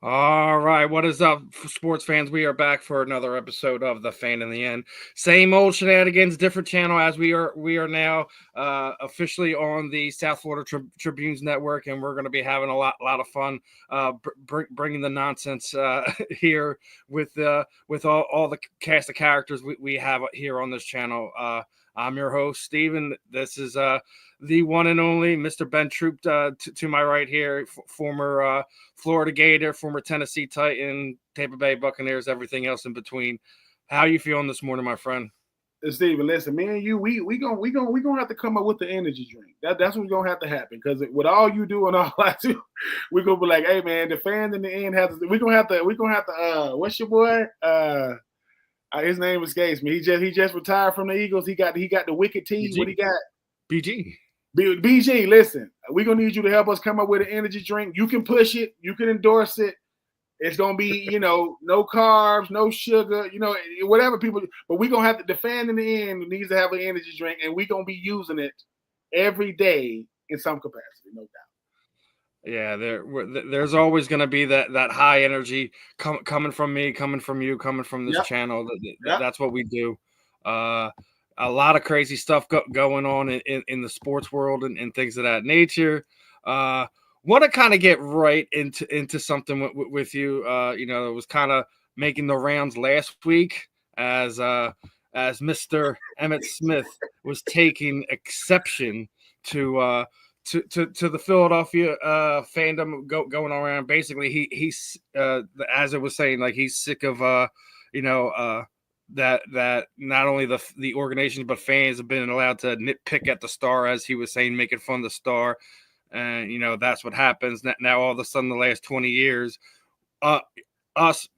All right, what is up, sports fans? We are back for another episode of The Fan in the End. Same old shenanigans, different channel, as we are now officially on the South Florida Tribunes Network, and we're going to be having a lot of fun bringing the nonsense here with all the cast of characters we have here on this channel. I'm your host, Steven. This is the one and only Mr. Ben Troupe to my right here, former Florida Gator, former Tennessee Titan, Tampa Bay Buccaneers, everything else in between. How you feeling this morning, my friend? Steven, listen, me and you, we gonna have to come up with the energy drink. That's what's gonna have to happen, because with all you do and all I do, we're gonna be like, hey man, the fans in the end have to. We're gonna have to. What's your boy? His name escapes me. He just retired from the Eagles. He got the wicked team. BG. What he got? BG. BG, listen, we're going to need you to help us come up with an energy drink. You can push it. You can endorse it. It's going to be, no carbs, no sugar, whatever people. But we're going to have to, the fan in the end needs to have an energy drink, and we're going to be using it every day in some capacity, no doubt. Yeah, there's always going to be that high energy coming from me, coming from you, coming from this channel. That's what we do. A lot of crazy stuff going on in the sports world and things of that nature. Want to kind of get right into something with you. It was kind of making the rounds last week as Mr. Emmitt Smith was taking exception to the Philadelphia fandom going around. Basically, he's as it was saying, like, he's sick of that not only the organizations but fans have been allowed to nitpick at the star, as he was saying, making fun of the star, and that's what happens now. All of a sudden, the last 20 years, us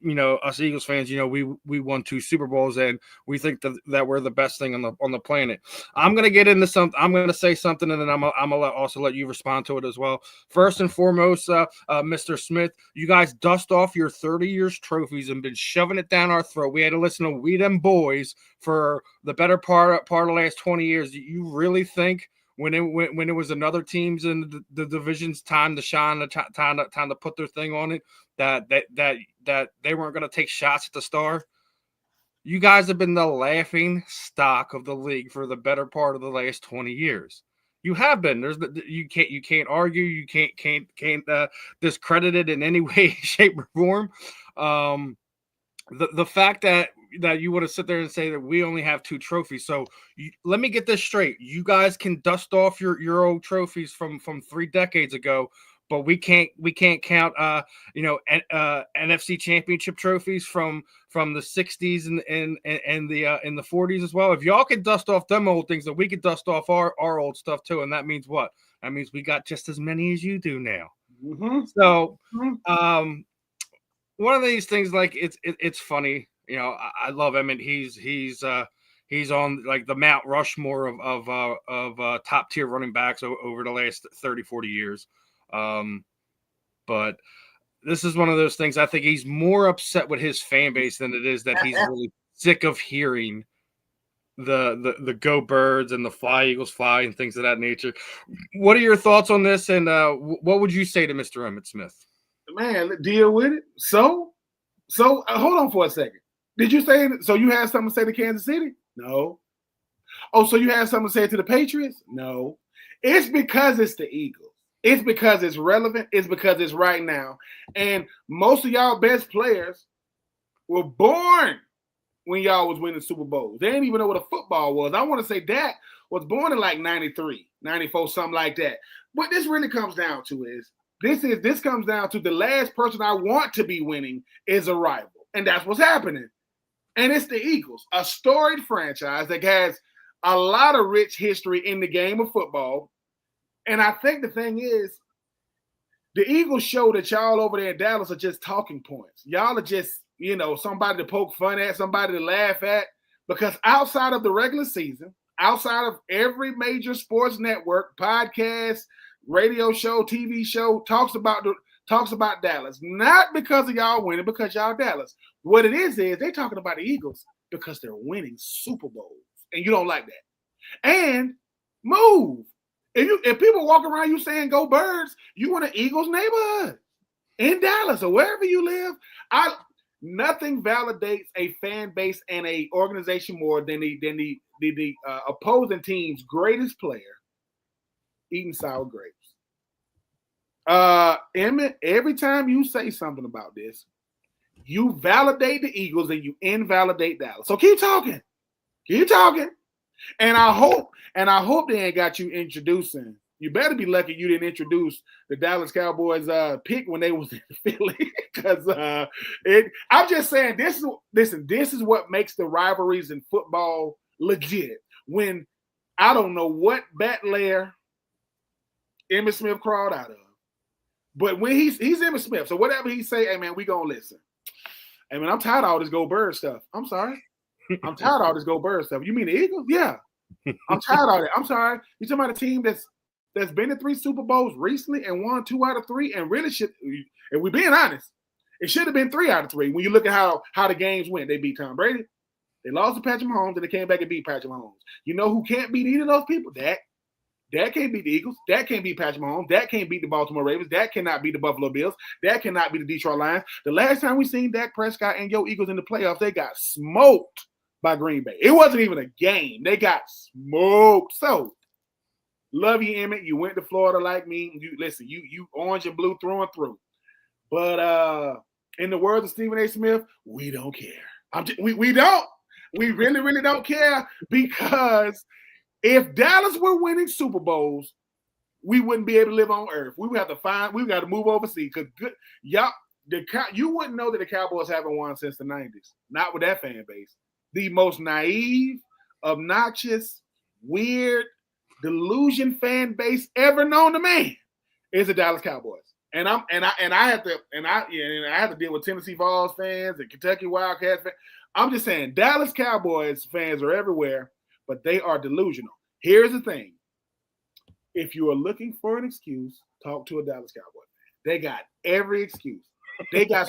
Eagles fans, we won 2 Super Bowls, and we think that we're the best thing on the planet. I'm gonna get into something. I'm gonna say something, and then I'm gonna also let you respond to it as well. First and foremost, Mr. Smith, you guys dust off your 30 years trophies and been shoving it down our throat. We had to listen to We Them Boys for the better part of the last 20 years. Do you really think when it was another teams in the division's time to shine, time to put their thing on it, that they weren't going to take shots at the star? You guys have been the laughing stock of the league for the better part of the last 20 years. You have been. You can't argue. You can't discredit it in any way, shape, or form. The fact that you want to sit there and say that we only have 2 trophies. So let me get this straight. You guys can dust off your old trophies from 3 decades ago, but we can't count NFC championship trophies from the 60s and the 40s as well. If y'all can dust off them old things, then we could dust off our old stuff too. And that means what? That means we got just as many as you do now. Mm-hmm. So one of these things, like, it's funny. I love him, and he's on like the Mount Rushmore of top tier running backs over the last 30, 40 years. But this is one of those things. I think he's more upset with his fan base than it is that he's really sick of hearing the Go Birds and the Fly Eagles Fly and things of that nature. What are your thoughts on this? And what would you say to Mr. Emmitt Smith? Man, deal with it. So hold on for a second. Did you say so? You had something to say to Kansas City? No. Oh, so you had something to say to the Patriots? No. It's because it's the Eagles. It's because it's relevant. It's because it's right now. And most of y'all best players were born when y'all was winning Super Bowls. They didn't even know what a football was. I want to say Dak was born in like 93, 94, something like that. What this really comes down to is this comes down to the last person I want to be winning is a rival. And that's what's happening. And it's the Eagles, a storied franchise that has a lot of rich history in the game of football. And I think the thing is, the Eagles show that y'all over there in Dallas are just talking points. Y'all are just, somebody to poke fun at, somebody to laugh at. Because outside of the regular season, outside of every major sports network, podcast, radio show, TV show, talks about Dallas. Not because of y'all winning, because y'all Dallas. What it is they talking about the Eagles because they're winning Super Bowls. And you don't like that. And move. If people walk around you saying go Birds, you want an Eagles neighborhood in Dallas or wherever you live. Nothing validates a fan base and a organization more than the opposing team's greatest player eating sour grapes. Emmett, every time you say something about this, you validate the Eagles and you invalidate Dallas. So keep talking. And I hope they ain't got you introducing. You better be lucky you didn't introduce the Dallas Cowboys pick when they was in Philly. Because I'm just saying, this is what makes the rivalries in football legit. When I don't know what bat layer Emmitt Smith crawled out of, but when he's Emmitt Smith, so whatever he say, hey man, we gonna listen. Hey man, I'm tired of all this Go Bird stuff. I'm sorry. I'm tired of all this Go Bird stuff. You mean the Eagles? Yeah. I'm tired of all that. I'm sorry. You talking about a team that's been to 3 Super Bowls recently and won 2 out of 3 and really should, and we're being honest, it should have been 3 out of 3 when you look at how the games went. They beat Tom Brady, they lost to Patrick Mahomes, and they came back and beat Patrick Mahomes. You know who can't beat either of those people? Dak can't beat the Eagles. Dak can't beat Patrick Mahomes. Dak can't beat the Baltimore Ravens. Dak cannot beat the Buffalo Bills. Dak cannot beat the Detroit Lions. The last time we seen Dak Prescott and your Eagles in the playoffs, they got smoked by Green Bay. It wasn't even a game. They got smoked. So, love you, Emmett. You went to Florida like me. You orange and blue through and through. But in the words of Stephen A. Smith, we don't care. We don't. We really, really don't care, because if Dallas were winning Super Bowls, we wouldn't be able to live on Earth. We would have we got to move overseas, because you wouldn't know that the Cowboys haven't won since the 90s. Not with that fan base. The most naive, obnoxious, weird, delusion fan base ever known to man is the Dallas Cowboys. And I have to deal with Tennessee Vols fans and Kentucky Wildcats fans. I'm just saying, Dallas Cowboys fans are everywhere, but they are delusional. Here's the thing. If you are looking for an excuse, talk to a Dallas Cowboy fan. They got every excuse. They got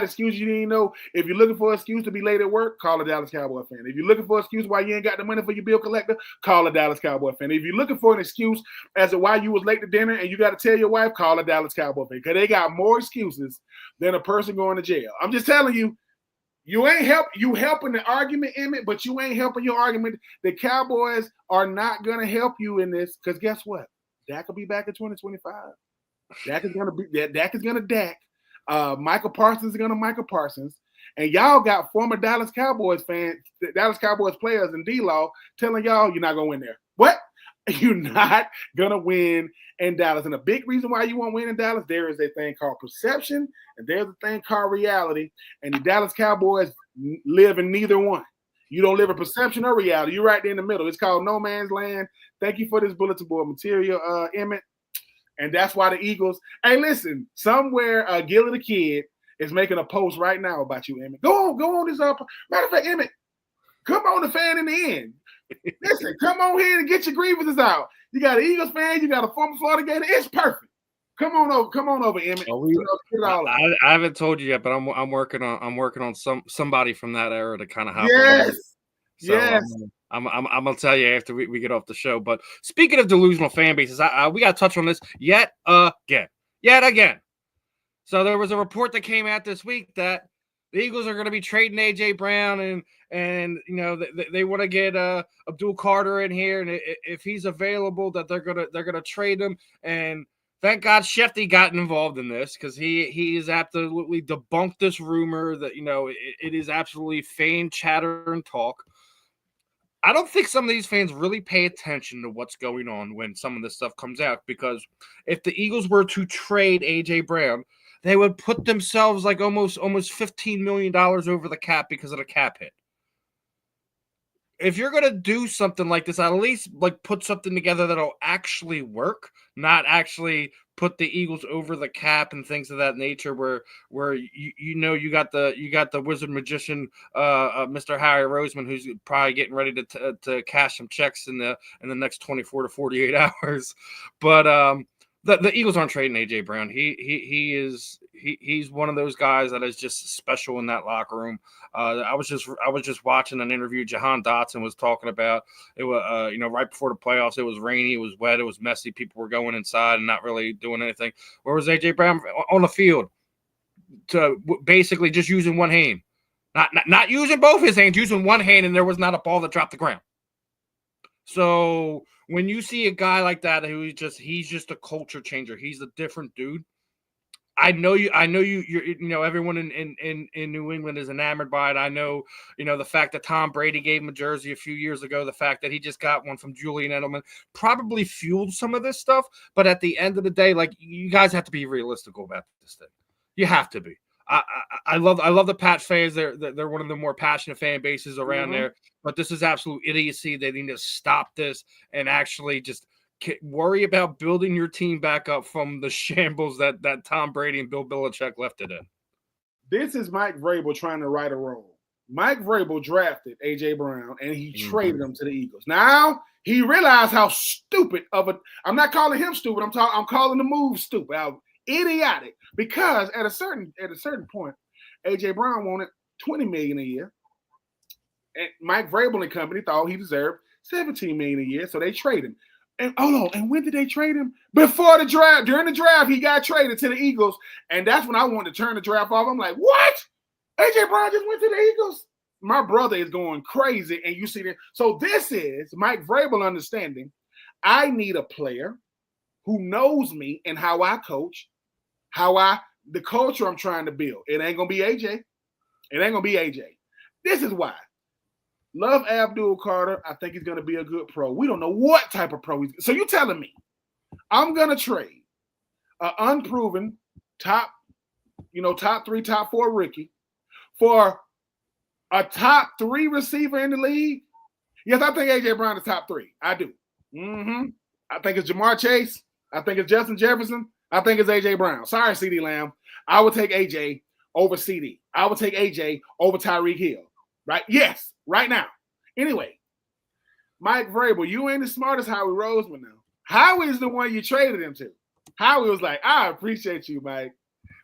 excuses you didn't know. If you're looking for an excuse to be late at work, call a Dallas Cowboy fan. If you're looking for an excuse why you ain't got the money for your bill collector, call a Dallas Cowboy fan. If you're looking for an excuse as to why you was late to dinner and you got to tell your wife, call a Dallas Cowboy fan. Because they got more excuses than a person going to jail. I'm just telling you, you helping the argument, Emmett, but you ain't helping your argument. The Cowboys are not going to help you in this, because guess what? Dak will be back in 2025. Dak is going to Dak. Michael Parsons is going to Michael Parsons. And y'all got former Dallas Cowboys fans, Dallas Cowboys players and D-Law telling y'all you're not going to win there. What? You're not going to win in Dallas. And a big reason why you won't win in Dallas, there is a thing called perception, and there's a thing called reality. And the Dallas Cowboys live in neither one. You don't live in perception or reality. You're right there in the middle. It's called no man's land. Thank you for this bulletin board material, Emmett. And that's why the Eagles. Hey, listen, somewhere Gilly the Kid is making a post right now about you, Emmett. Go on this. Matter of fact, Emmett, come on the fan in the end. Listen, come on here and get your grievances out. You got an Eagles fan, you got a former Florida Gator. It's perfect. Come on over, Emmett. I haven't told you yet, but I'm working on somebody from that era to kind of hop on. So yes. I'm gonna tell you after we get off the show. But speaking of delusional fan bases, we got to touch on this yet again. So there was a report that came out this week that the Eagles are going to be trading AJ Brown, and you know they want to get Abdul Carter in here, and if he's available, that they're gonna trade him. And thank God Shefty got involved in this, because he has absolutely debunked this rumor that it is absolutely fame, chatter, and talk. I don't think some of these fans really pay attention to what's going on when some of this stuff comes out, because if the Eagles were to trade AJ Brown, they would put themselves like almost $15 million over the cap because of the cap hit. if you're gonna do something like this, at least like put something together that'll actually work, not actually put the Eagles over the cap and things of that nature. Where you got the wizard magician, Mr. Harry Roseman, who's probably getting ready to cash some checks in the next 24 to 48 hours. But the Eagles aren't trading AJ Brown. He's one of those guys that is just special in that locker room. I was just watching an interview Jahan Dotson was talking about. It was right before the playoffs. It was rainy, it was wet, it was messy. People were going inside and not really doing anything. Where was AJ Brown on the field? To basically just using one hand, not using both his hands, using one hand, and there was not a ball that dropped the ground. So when you see a guy like that he's just a culture changer. He's a different dude. I know you everyone in New England is enamored by it. I know, the fact that Tom Brady gave him a jersey a few years ago, the fact that he just got one from Julian Edelman probably fueled some of this stuff. But at the end of the day, like, you guys have to be realistic about this thing. You have to be. I love the Pat fans. They're one of the more passionate fan bases around there. But this is absolute idiocy. They need to stop this and actually just worry about building your team back up from the shambles that Tom Brady and Bill Belichick left it in. This is Mike Vrabel trying to right a wrong. Mike Vrabel drafted A.J. Brown, and he traded him to the Eagles. Now, he realized how stupid I'm not calling him stupid. I'm calling the move stupid. How idiotic. Because at a certain point, A.J. Brown wanted $20 million a year. And Mike Vrabel and company thought he deserved $17 million a year, so they traded him. And and when did they trade him? Before the draft. During the draft, he got traded to the Eagles, and that's when I wanted to turn the draft off. I'm like, what? A.J. Brown just went to the Eagles? My brother is going crazy, and you see that. So this is Mike Vrabel understanding I need a player who knows me and how I coach, the culture I'm trying to build. It ain't going to be A.J. This is why. Love Abdul Carter. I think he's going to be a good pro. We don't know what type of pro he's. So you're telling me I'm going to trade an unproven top 3, top 4 rookie for a top 3 receiver in the league? Yes, I think A.J. Brown is top 3. I do. I think it's Jamar Chase. I think it's Justin Jefferson. I think it's A.J. Brown. Sorry, C.D. Lamb. I would take A.J. over C.D. I would take A.J. over Tyreek Hill. Right? Yes, right now. Anyway, Mike Vrabel, you ain't as smart as Howie Roseman now. Howie is the one you traded him to. Howie was like, I appreciate you, Mike,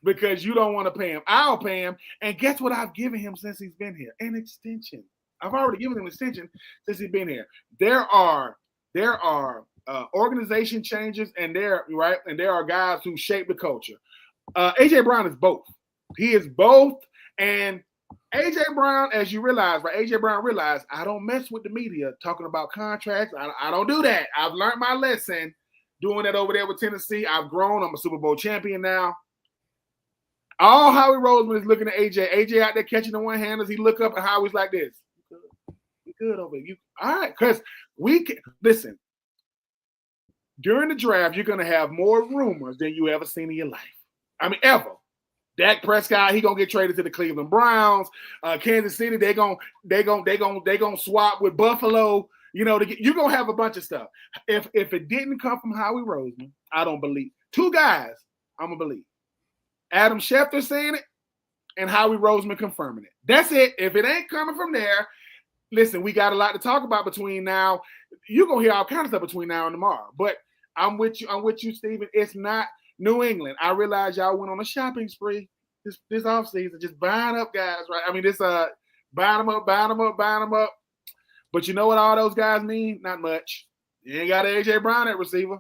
because you don't want to pay him. I'll pay him. And guess what I've given him since he's been here? An extension. I've already given him an extension since he's been here. There are organization changes, and there are guys who shape the culture. A.J. Brown is both. He is both, and A.J. Brown, as you realize, right? A.J. Brown realized I don't mess with the media talking about contracts. I don't do that. I've learned my lesson doing that over there with Tennessee. I've grown. I'm a Super Bowl champion now. All Howie Roseman is looking at A.J. A.J. out there catching the one-handers. He look up and Howie's like this. We good over here. All right, because we can listen. During the draft, you're going to have more rumors than you ever seen in your life. I mean, ever. Dak Prescott, he gonna get traded to the Cleveland Browns. Kansas City, they gonna swap with Buffalo. You're gonna have a bunch of stuff. If it didn't come from Howie Roseman, I don't believe. 2 guys, I'm gonna believe. Adam Schefter saying it, and Howie Roseman confirming it. That's it. If it ain't coming from there, listen, we got a lot to talk about between now. You're gonna hear all kinds of stuff between now and tomorrow. But I'm with you, Steven. It's not New England. I realize y'all went on a shopping spree this offseason, just buying up guys, right? I mean, this buying them up. But you know what all those guys mean? Not much. You ain't got A.J. Brown at receiver.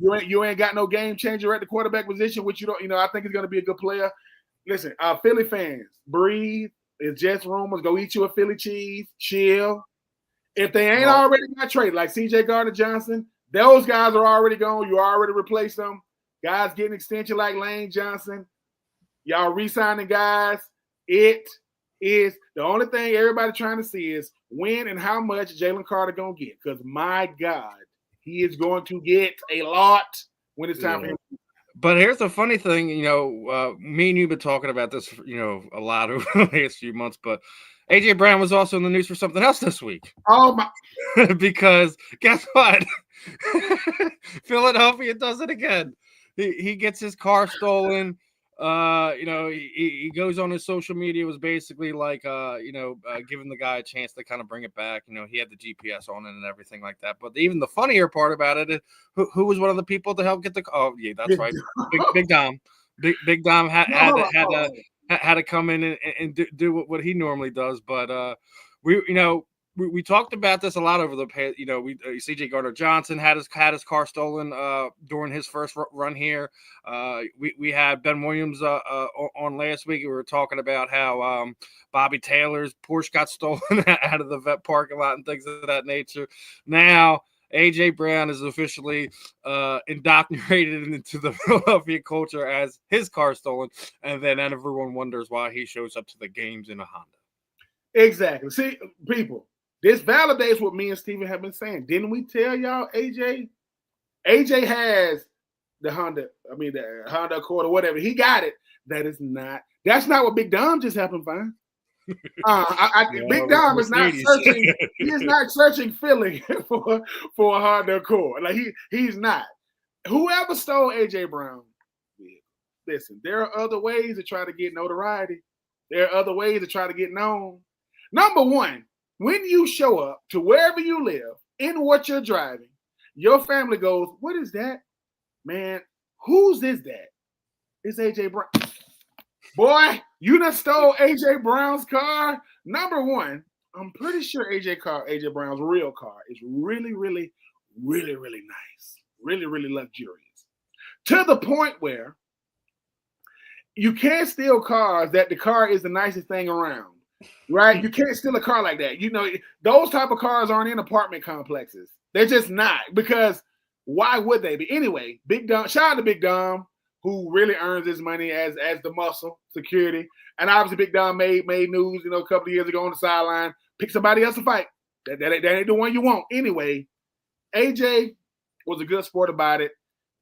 You ain't got no game changer at the quarterback position, which you don't. I think he's going to be a good player. Listen, Philly fans, breathe. It's just rumors. Go eat you a Philly cheese. Chill. If they ain't already got traded, like C.J. Gardner-Johnson, those guys are already gone. You already replaced them. Guys getting extension like Lane Johnson. Y'all re-signing guys. It is the only thing everybody trying to see is when and how much Jalen Carter going to get. Because, my God, he is going to get a lot when it's time for him. But here's the funny thing, me and you've been talking about this, a lot over the last few months. But AJ Brown was also in the news for something else this week. Oh my! Because guess what? Philadelphia does it again. He gets his car stolen. He goes on his social media, was basically like giving the guy a chance to kind of bring it back. He had the GPS on it and everything like that. But even the funnier part about it is who was one of the people to help get the that's right. Big Dom. Big Dom had to come in and do what he normally does. But we talked about this a lot over the past. CJ Gardner-Johnson had his car stolen during his first run here. We had Ben Williams on last week. We were talking about how Bobby Taylor's Porsche got stolen out of the vet parking lot and things of that nature. Now AJ Brown is officially indoctrinated into the Philadelphia culture as his car stolen, and then everyone wonders why he shows up to the games in a Honda. Exactly. See, people. This validates what me and Steven have been saying. Didn't we tell y'all AJ has the Honda Accord or whatever. He got it. That's not what Big Dom just happened to find. Big Dom is not searching. He is not searching Philly for a Honda Accord. Like he's not. Whoever stole AJ Brown, listen, there are other ways to try to get notoriety. There are other ways to try to get known. Number one, when you show up to wherever you live in what you're driving, your family goes, "What is that? Man, whose is that?" It's AJ Brown. Boy, you done stole AJ Brown's car. Number one, I'm pretty sure AJ Brown's real car is really, really, really, really nice. Really, really luxurious. To the point where you can't steal cars that the car is the nicest thing around. Right? You can't steal a car like that. Those type of cars aren't in apartment complexes. They're just not, because why would they be? Anyway, Big Dom, shout out to Big Dom, who really earns his money as the muscle security. And obviously Big Dom made news, a couple of years ago on the sideline, pick somebody else to fight. That ain't the one you want. Anyway, AJ was a good sport about it.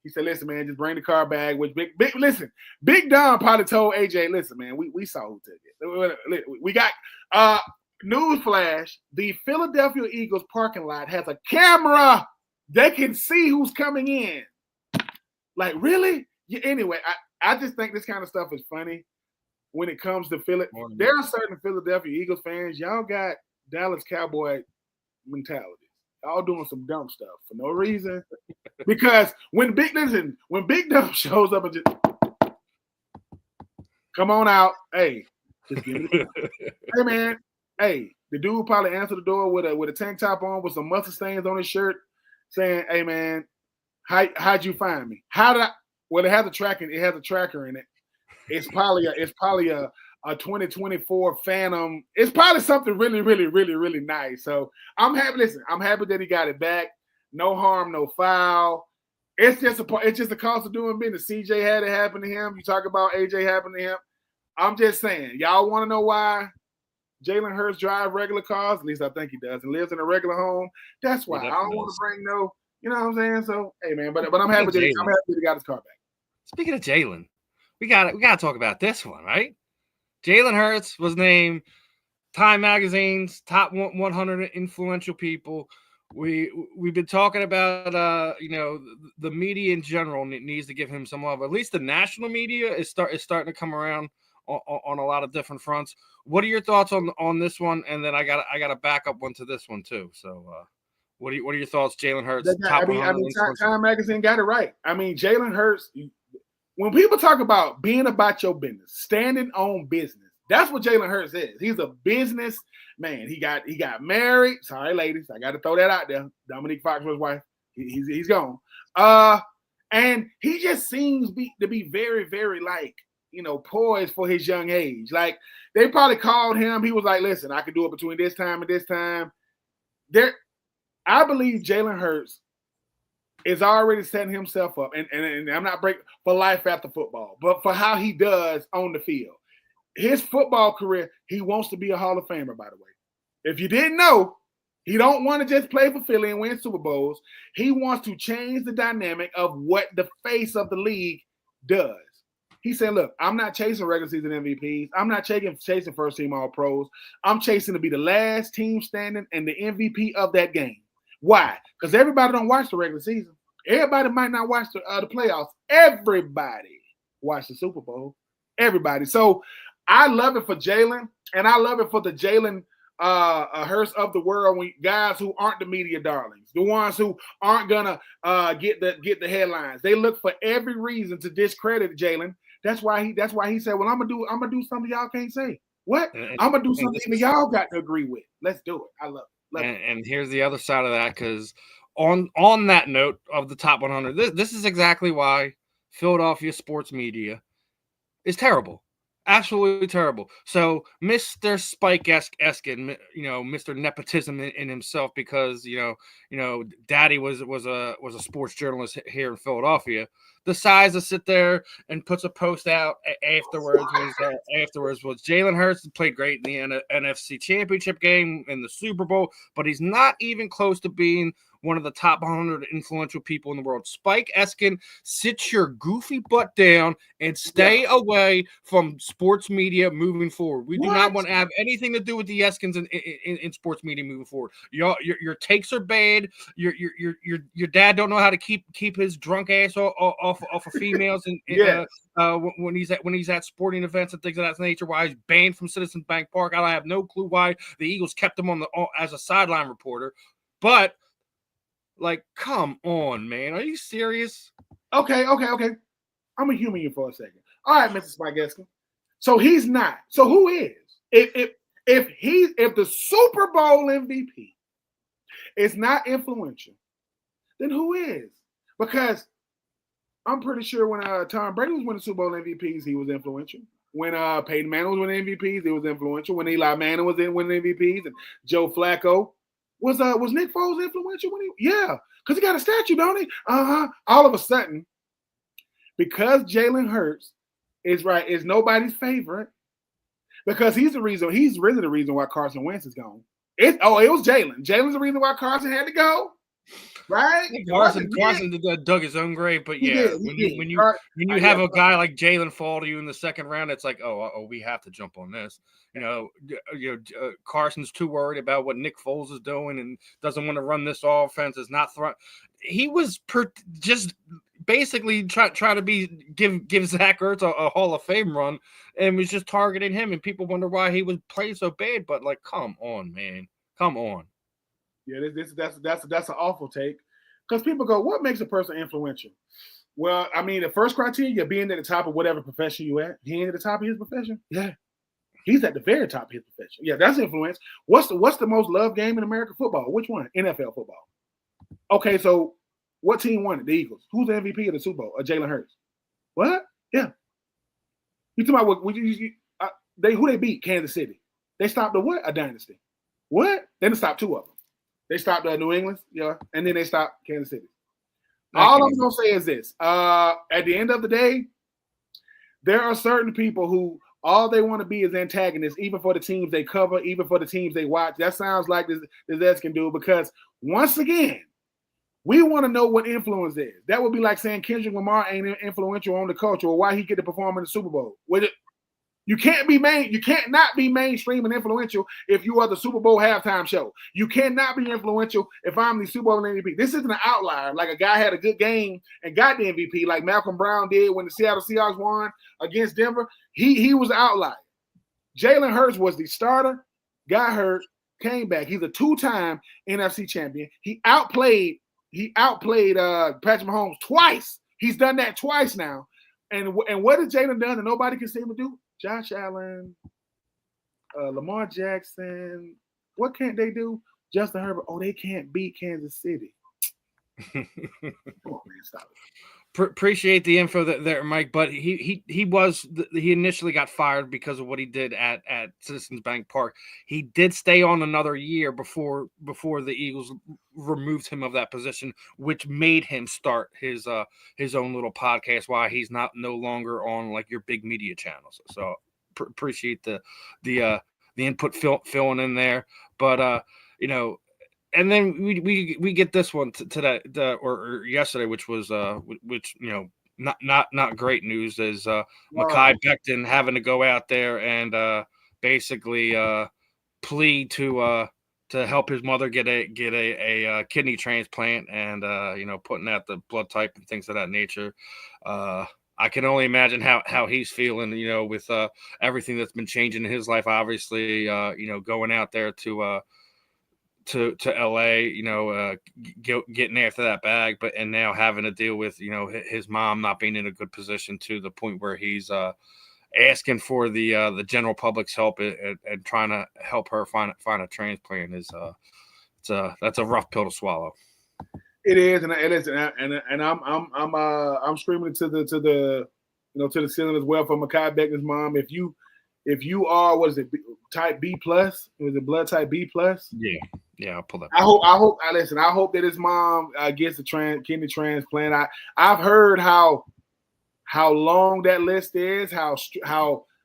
He said, "Listen, man, just bring the car back." Which Big Dom probably told AJ, "Listen, man, we saw who took it. We got newsflash: the Philadelphia Eagles parking lot has a camera. They can see who's coming in." Like, really? Yeah, anyway, I just think this kind of stuff is funny when it comes to Philly. There are certain Philadelphia Eagles fans. Y'all got Dallas Cowboy mentality. Y'all doing some dumb stuff for no reason. Because when Big Dom shows up and just come on out, hey, just give it. Hey man, hey, the dude probably answered the door with a tank top on with some mustard stains on his shirt, saying, "Hey man, how'd you find me? How did I?" Well, it has a tracker in it. It's probably a 2024 Phantom. It's probably something really, really, really, really nice. So I'm happy. Listen, I'm happy that he got it back. No harm, no foul. It's just a cost of doing business. CJ had it happen to him. You talk about AJ happened to him. I'm just saying, y'all want to know why Jalen Hurts drive regular cars? At least I think he does, and lives in a regular home. That's why I don't want to bring no. You know what I'm saying? So hey man, but I'm happy that he got his car back. Speaking of Jalen, we got to talk about this one, right? Jalen Hurts was named Time Magazine's top 100 influential people. We've been talking about the media in general needs to give him some love. At least the national media is starting to come around on a lot of different fronts. What are your thoughts on this one? And then I got a backup one to this one too. So what are your thoughts, Jalen Hurts? Time Magazine got it right. I mean, Jalen Hurts. When people talk about being about your business, standing on business, that's what Jalen Hurts is. He's a business man. He got married. Sorry, ladies, I got to throw that out there. Dominique Foxworth's wife. He's gone. And he just seems to be very, very poised for his young age. Like they probably called him. He was like, "Listen, I can do it between this time and this time." I believe Jalen Hurts is already setting himself up, and I'm not breaking for life after football, but for how he does on the field. His football career, he wants to be a Hall of Famer, by the way. If you didn't know, he don't want to just play for Philly and win Super Bowls. He wants to change the dynamic of what the face of the league does. He said, look, I'm not chasing regular season MVPs. I'm not chasing first team all pros. I'm chasing to be the last team standing and the MVP of that game. Why? Because everybody don't watch the regular season. Everybody might not watch the playoffs. Everybody watch the Super Bowl. Everybody. So I love it for Jalen, and I love it for the Jalen Hurts of the world, when guys who aren't the media darlings, the ones who aren't gonna get the headlines. They look for every reason to discredit Jalen. That's why he said, well, I'm gonna do something y'all can't say. What? I'm gonna do something that y'all got to agree with. Let's do it. I love it. And here's the other side of that, because on that note of the top 100, this is exactly why Philadelphia sports media is terrible. Absolutely terrible. So Mr. Spike Eskin, Mr. Nepotism in himself, because Daddy was a sports journalist here in Philadelphia, decides to sit there and puts a post out afterwards. Was Jalen Hurts played great in the NFC Championship game and the Super Bowl, but he's not even close to being one of the top 100 influential people in the world. Spike Eskin, sit your goofy butt down and stay away from sports media moving forward. We do not want to have anything to do with the Eskins in sports media moving forward. Your takes are bad. Your dad don't know how to keep his drunk ass off of females and when he's at sporting events and things of that nature. Why he's banned from Citizens Bank Park. I have no clue why the Eagles kept him as a sideline reporter, but. Like, come on, man. Are you serious? Okay. I'm going to humor you for a second. All right, Mr. Spike Eskin. So he's not. So who is? If the Super Bowl MVP is not influential, then who is? Because I'm pretty sure when Tom Brady was winning Super Bowl MVPs, he was influential. When Peyton Manning was winning MVPs, he was influential. When Eli Manning was winning MVPs, and Joe Flacco. Was Nick Foles influential when yeah, because he got a statue, don't he? All of a sudden, because Jalen Hurts is nobody's favorite, because he's really the reason why Carson Wentz is gone. It was Jalen. Jalen's the reason why Carson had to go. Right? Carson dug his own grave, but when you have a guy like Jalen fall to you in the second round, it's like, oh, we have to jump on this. Carson's too worried about what Nick Foles is doing and doesn't want to run this offense. Is not throwing. He was just basically try to give Zach Ertz a Hall of Fame run, and was just targeting him. And people wonder why he was playing so bad. But like, come on, man, come on. Yeah, that's an awful take, because people go, what makes a person influential? Well, I mean, the first criteria, being at the top of whatever profession you at. He ain't at the top of his profession. Yeah, he's at the very top of his profession. Yeah, that's influence. What's the most loved game in American football? Which one? NFL football. Okay, so what team won it? The Eagles. Who's the MVP of the Super Bowl? Jalen Hurts. What? Yeah. You talking about who they beat? Kansas City. They stopped a dynasty. What? They didn't stop two of them. They stopped New England, and then they stopped Kansas City. All I'm going to say is this. At the end of the day, there are certain people who all they want to be is antagonists, even for the teams they cover, even for the teams they watch. That sounds like this can do, because once again, we want to know what influence is. That would be like saying Kendrick Lamar ain't influential on the culture, or why he get to perform in the Super Bowl. You can't not be mainstream and influential if you are the Super Bowl halftime show. You cannot be influential if I'm the Super Bowl MVP. This isn't an outlier. Like a guy had a good game and got the MVP, like Malcolm Brown did when the Seattle Seahawks won against Denver. He was an outlier. Jalen Hurts was the starter, got hurt, came back. He's a two-time NFC champion. He outplayed Patrick Mahomes twice. He's done that twice now. And what has Jalen done that nobody can seem to do? Josh Allen, Lamar Jackson. What can't they do? Justin Herbert. Oh, they can't beat Kansas City. Come on, man, stop it. Appreciate the info there, Mike. But he initially got fired because of what he did at Citizens Bank Park. He did stay on another year before the Eagles removed him of that position, which made him start his own little podcast. Why he's no longer on like your big media channels. So appreciate the input filling in there. But and then we get this one today or yesterday, which was not great news is Wow. Mekhi Becton having to go out there and basically plead to help his mother get a kidney transplant and putting out the blood type and things of that nature. I can only imagine how he's feeling, with everything that's been changing in his life. Obviously, going out there to LA, getting after that bag, and now having to deal with his mom not being in a good position to the point where he's asking for the general public's help and trying to help her find a transplant is that's a rough pill to swallow. It is, and I'm screaming to the to the ceiling as well for Mekhi Becton's mom. If you are, what is it, type B plus? Was it blood type B plus? Yeah, I'll pull that. I hope. Listen. I hope that his mom gets a kidney transplant. I've heard how long that list is, how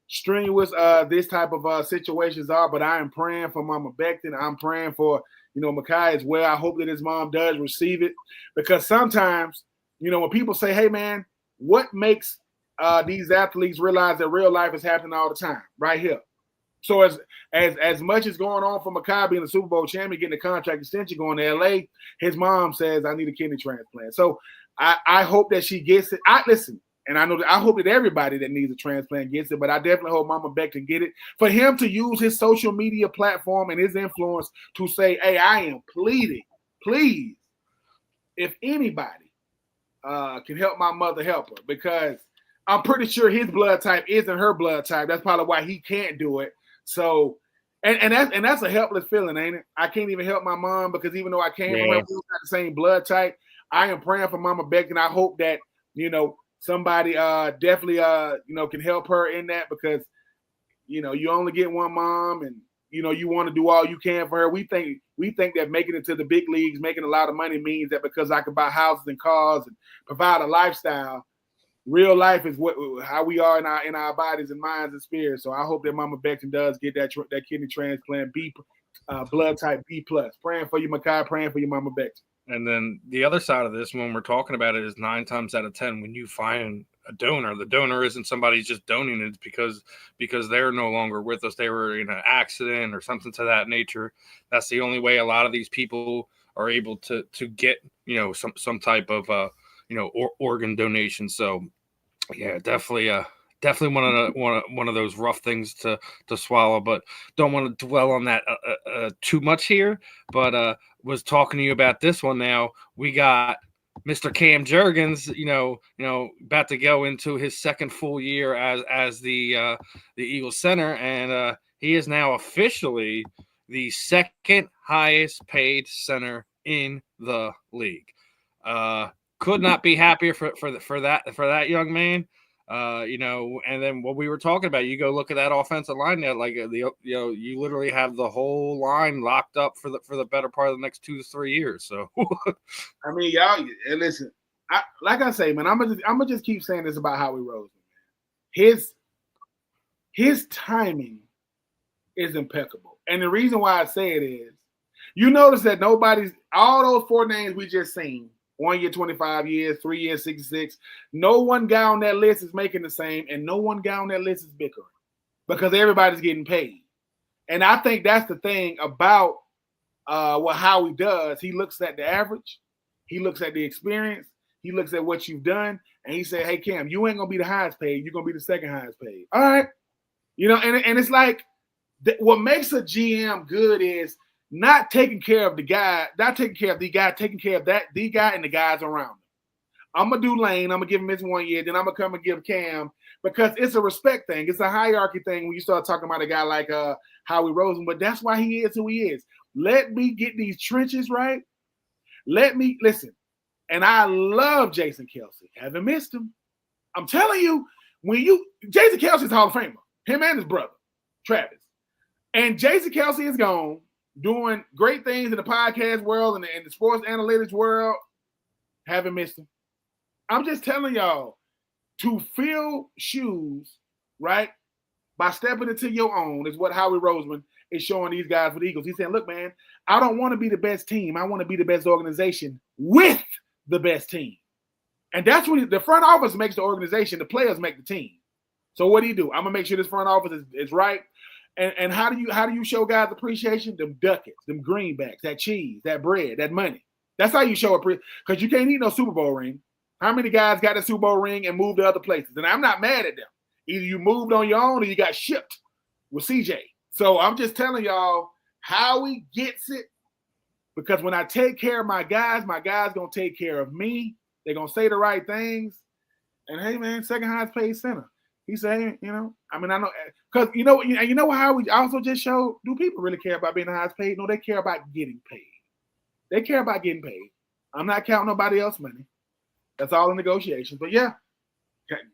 strenuous this type of situations are. But I am praying for Mama Becton. I'm praying for Mekhi as well. I hope that his mom does receive it, because sometimes when people say, "Hey man, what makes these athletes realize that real life is happening all the time right here?" So as much as going on for Mekhi being a Super Bowl champion, getting a contract extension, going to LA, his mom says, "I need a kidney transplant." So I hope that she gets it. And I hope that everybody that needs a transplant gets it, but I definitely hope Mama Beck can get it. For him to use his social media platform and his influence to say, "Hey, I am pleading, please, if anybody can help my mother, help her," because I'm pretty sure his blood type isn't her blood type. That's probably why he can't do it. So, and that's a helpless feeling, ain't it? I can't even help my mom, because even though I came from her, we got the same blood type. I am praying for Mama Beck, and I hope that somebody definitely can help her in that, because you only get one mom, and you want to do all you can for her. We think that making it to the big leagues, making a lot of money, means that because I can buy houses and cars and provide a lifestyle. Real life is how we are in our bodies and minds and spirits. So I hope that Mama Becton does get that kidney transplant, blood type B plus. Praying for you, Mekhi. Praying for you, Mama Becton. And then the other side of this, when we're talking about it, is 9 times out of 10, when you find a donor, the donor isn't somebody just donating it because they're no longer with us. They were in an accident or something to that nature. That's the only way a lot of these people are able to get some type of organ donation. So yeah, definitely one of those rough things to swallow, but don't want to dwell on that too much here. But was talking to you about this one. Now we got Mr. Cam Jurgens, about to go into his second full year as the Eagles center, and he is now officially the second highest paid center in the league. Could not be happier for that young man. And then what we were talking about, you go look at that offensive line now, like you literally have the whole line locked up for the better part of the next 2 to 3 years. So, I mean, y'all, listen, like I say, man, I'm gonna just keep saying this about Howie Roseman, man. His timing is impeccable, and the reason why I say it is, you notice that all those 4 names we just seen. 1 year, 25 years, 3 years, 66. No one guy on that list is making the same, and no one guy on that list is bickering, because everybody's getting paid. And I think that's the thing about what Howie does. He looks at the average, he looks at the experience, he looks at what you've done, and he said, "Hey, Cam, you ain't gonna be the highest paid. You're gonna be the second highest paid." All right, and it's like what makes a GM good is not taking care of the guy, not taking care of the guy, taking care of the guy and the guys around him. I'm going to do Lane. I'm going to give him his 1 year. Then I'm going to come and give Cam, because it's a respect thing. It's a hierarchy thing when you start talking about a guy like Howie Roseman. But that's why he is who he is. Let me get these trenches right. Let me listen. And I love Jason Kelce. Haven't missed him. I'm telling you, Jason Kelce's Hall of Famer. Him and his brother, Travis. And Jason Kelce is gone, doing great things in the podcast world and the sports analytics world. Haven't missed him. I'm just telling y'all, to fill shoes, right, by stepping into your own is what Howie Roseman is showing these guys for the Eagles. He's saying, look, man, I don't want to be the best team. I want to be the best organization with the best team. And that's when the front office makes the organization, the players make the team. So what do? I'm gonna make sure this front office is right. And how do you show guys appreciation? Them ducats, them greenbacks, that cheese, that bread, that money. That's how you show appreciation. Because you can't eat no Super Bowl ring. How many guys got a Super Bowl ring and moved to other places? And I'm not mad at them. Either you moved on your own or you got shipped with CJ. So I'm just telling y'all how he gets it. Because when I take care of my guys gonna take care of me. They're gonna say the right things. And hey, man, second highest paid center. He's saying, I know, because you know how we also just showed. Do people really care about being the highest paid? No, they care about getting paid. They care about getting paid. I'm not counting nobody else's money. That's all in negotiations. But yeah,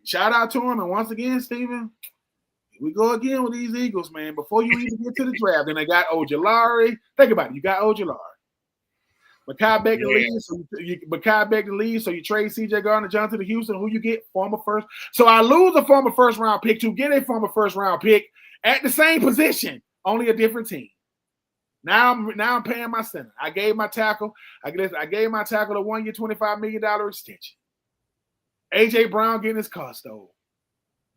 shout out to him. And once again, Steven, we go again with these Eagles, man. Before you even get to the draft, then they got Ojulari. Think about it. You got Ojulari. Mekhi Becton leaves, so you trade CJ Gardner-Johnson to Houston. Who you get? Former first. So I lose a former first-round pick to get a former first-round pick at the same position, only a different team. Now I'm paying my center. I gave my tackle. I gave my tackle a 1 year, $25 million extension. A.J. Brown getting his car stole.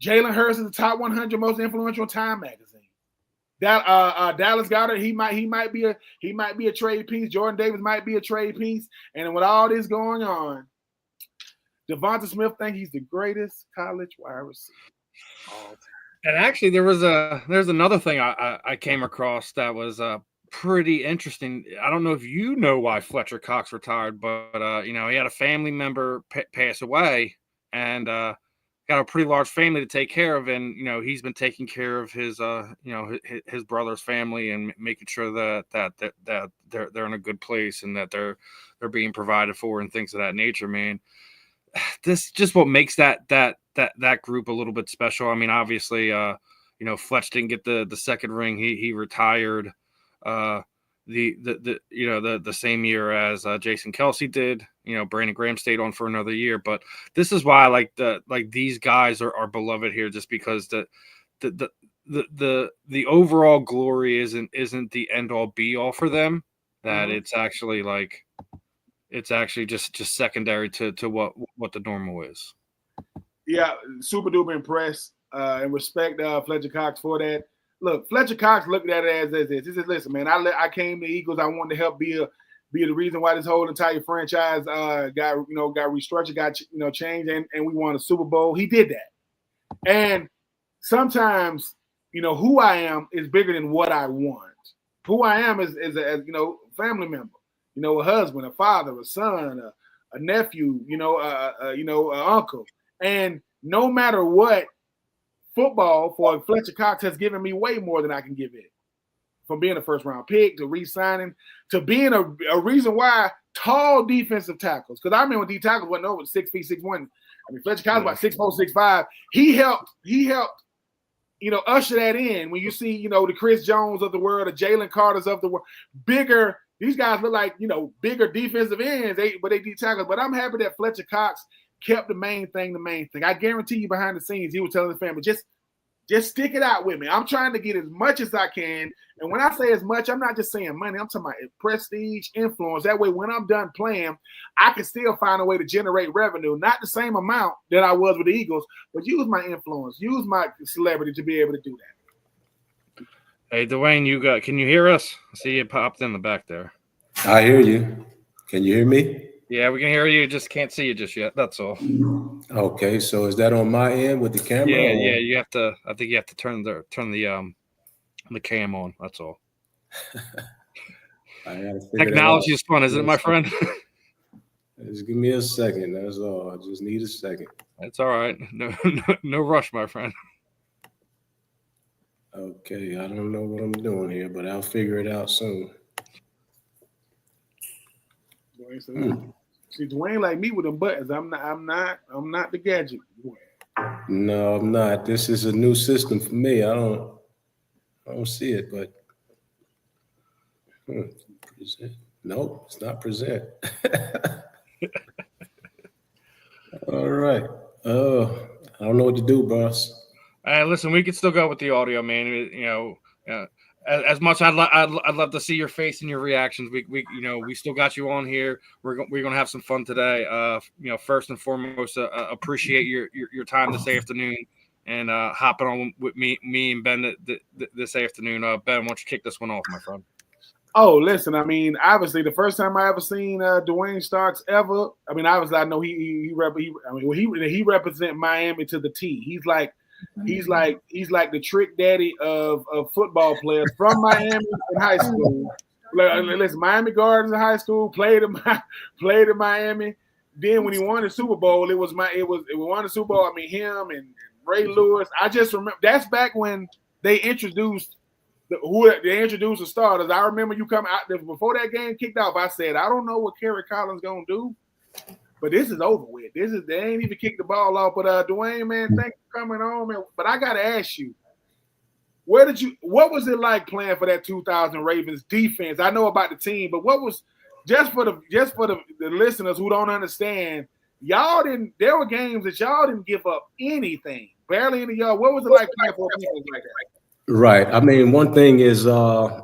Jalen Hurts is the top 100 most influential Time magazine. Dallas Goedert, he might be a trade piece. Jordan Davis might be a trade piece. And with all this going on, Devonta Smith thinks he's the greatest college wide receiver of all time. And actually, there's another thing I came across that was pretty interesting. I don't know if you know why Fletcher Cox retired, but he had a family member pass away, and got a pretty large family to take care of, and he's been taking care of his his brother's family and making sure that they're in a good place and that they're being provided for and things of that nature. Man, this just what makes that group a little bit special. I mean, obviously, Fletch didn't get the second ring. He retired the same year as Jason Kelce did. Brandon Graham stayed on for another year, but this is why I like these guys are beloved here, just because the overall glory isn't the end all be all for them. That it's actually just secondary to what the normal is. Yeah, super duper impressed and respect Fletcher Cox for that. Look, Fletcher Cox looked at it as this. He said, "Listen, man, I came to the Eagles. I wanted to help be the reason why this whole entire franchise got restructured, got changed, and we won a Super Bowl." He did that. And sometimes, who I am is bigger than what I want. Who I am is a family member, a husband, a father, a son, a nephew, an uncle. And no matter what, football for Fletcher Cox has given me way more than I can give it. From being a first-round pick to re-signing to being a reason why tall defensive tackles. Because I remember when D tackles wasn't over 6 feet 6'1". I mean, Fletcher Cox about 6'4", 6'5". He helped, usher that in. When you see, the Chris Jones of the world, the Jalen Carters of the world, bigger. These guys look like, bigger defensive ends, but they D tackles. But I'm happy that Fletcher Cox kept the main thing. I guarantee you behind the scenes, he was telling the family, just stick it out with me. I'm trying to get as much as I can. And when I say as much, I'm not just saying money. I'm talking about prestige, influence. That way, when I'm done playing, I can still find a way to generate revenue. Not the same amount that I was with the Eagles, but use my influence, use my celebrity to be able to do that. Hey, Duane, can you hear us? I see you popped in the back there. I hear you. Can you hear me? Yeah, we can hear you. Just can't see you just yet. That's all. Okay, so is that on my end with the camera? Yeah. You have to. I think you have to turn the cam on. That's all. Technology is fun, isn't it, my friend? Just give me a second. That's all. I just need a second. That's all right. No rush, my friend. Okay, I don't know what I'm doing here, but I'll figure it out soon. See, Duane like me with them buttons. I'm not the gadget. No, I'm not. This is a new system for me. I don't see it, but present. Nope, it's not present. All right. I don't know what to do, boss. Listen, we can still go with the audio, man. as much I'd love to see your face and your reactions. We still got you on here. We're gonna have some fun today. First and foremost, appreciate your time this afternoon and hopping on with me and Ben this afternoon. Ben, why don't you kick this one off, my friend? Oh, listen, I mean, obviously, the first time I ever seen Duane Starks ever, I mean, obviously, I know he represent Miami to the T. He's like the trick daddy of football players from Miami in high school. Listen, Miami Gardens in high school, played in Miami. Then when he won the Super Bowl, we won the Super Bowl. I mean, him and Ray Lewis. I just remember that's back when they introduced the starters. I remember you come out there before that game kicked off. I said, I don't know what Kerry Collins gonna do, but this is over with. They ain't even kicked the ball off. But Duane, man, thanks for coming on, man. But I gotta ask you, what was it like playing for that 2000 Ravens defense? I know about the team, but what was just for the listeners who don't understand, there were games that y'all didn't give up anything, barely any y'all. What was it like playing for a defense like that? Right. I mean, one thing is, you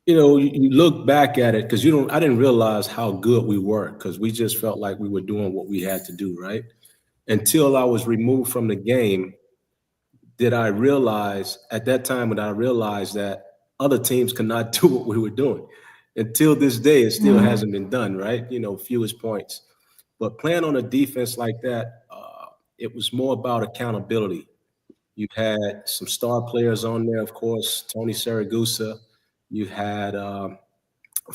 look back at it because I didn't realize how good we were because we just felt like we were doing what we had to do, right? Until I was removed from the game, did I realize at that time when I realized that other teams could not do what we were doing. Until this day, it still hasn't been done, right? Fewest points. But playing on a defense like that, it was more about accountability. You had some star players on there, of course, Tony Siragusa. You had, of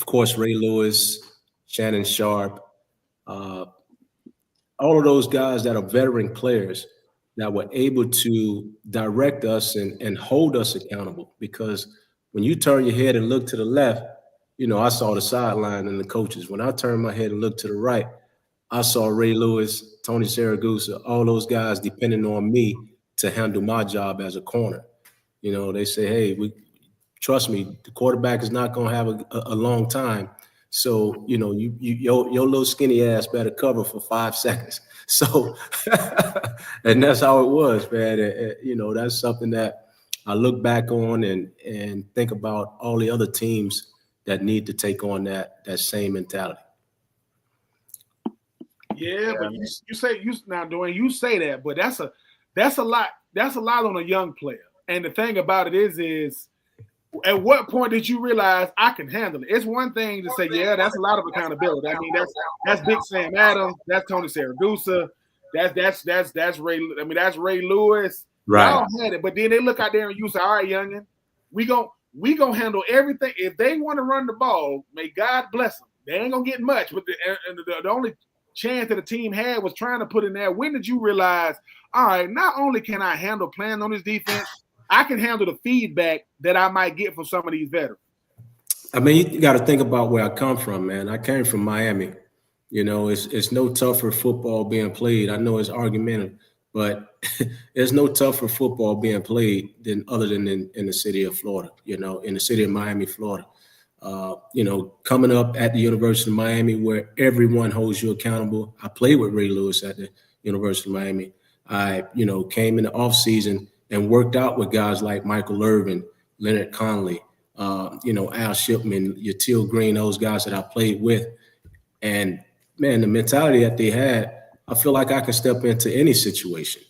course, Ray Lewis, Shannon Sharp, all of those guys that are veteran players that were able to direct us and hold us accountable. Because when you turn your head and look to the left, I saw the sideline and the coaches. When I turned my head and looked to the right, I saw Ray Lewis, Tony Siragusa, all those guys depending on me to handle my job as a corner. They say, hey, trust me, the quarterback is not going to have a long time. So, your little skinny ass better cover for 5 seconds. So, and that's how it was, man. That's something that I look back on and think about all the other teams that need to take on that same mentality. Yeah, but you say Duane, you say that, but that's a lot on a young player. And the thing about it is at what point did you realize I can handle it? It's one thing to say, yeah, that's a lot of accountability. I mean, that's Big Sam Adams, that's Tony Siragusa, that's Ray. I mean, that's Ray Lewis. Right. Y'all had it, but then they look out there and you say, all right, youngin, we gonna handle everything. If they want to run the ball, may God bless them. They ain't gonna get much, but the only chance that the team had was trying to put in there. When did you realize, all right, not only can I handle playing on this defense, I can handle the feedback that I might get from some of these veterans? I mean, you got to think about where I come from, man. I came from Miami. It's no tougher football being played. I know it's argumentative, but there's no tougher football being played than in the city of Florida, in the city of Miami, Florida. Coming up at the University of Miami where everyone holds you accountable. I played with Ray Lewis at the University of Miami. I, came in the offseason and worked out with guys like Michael Irvin, Leonard Conley, Al Shipman, Yatil Green, those guys that I played with. And, man, the mentality that they had, I feel like I can step into any situation.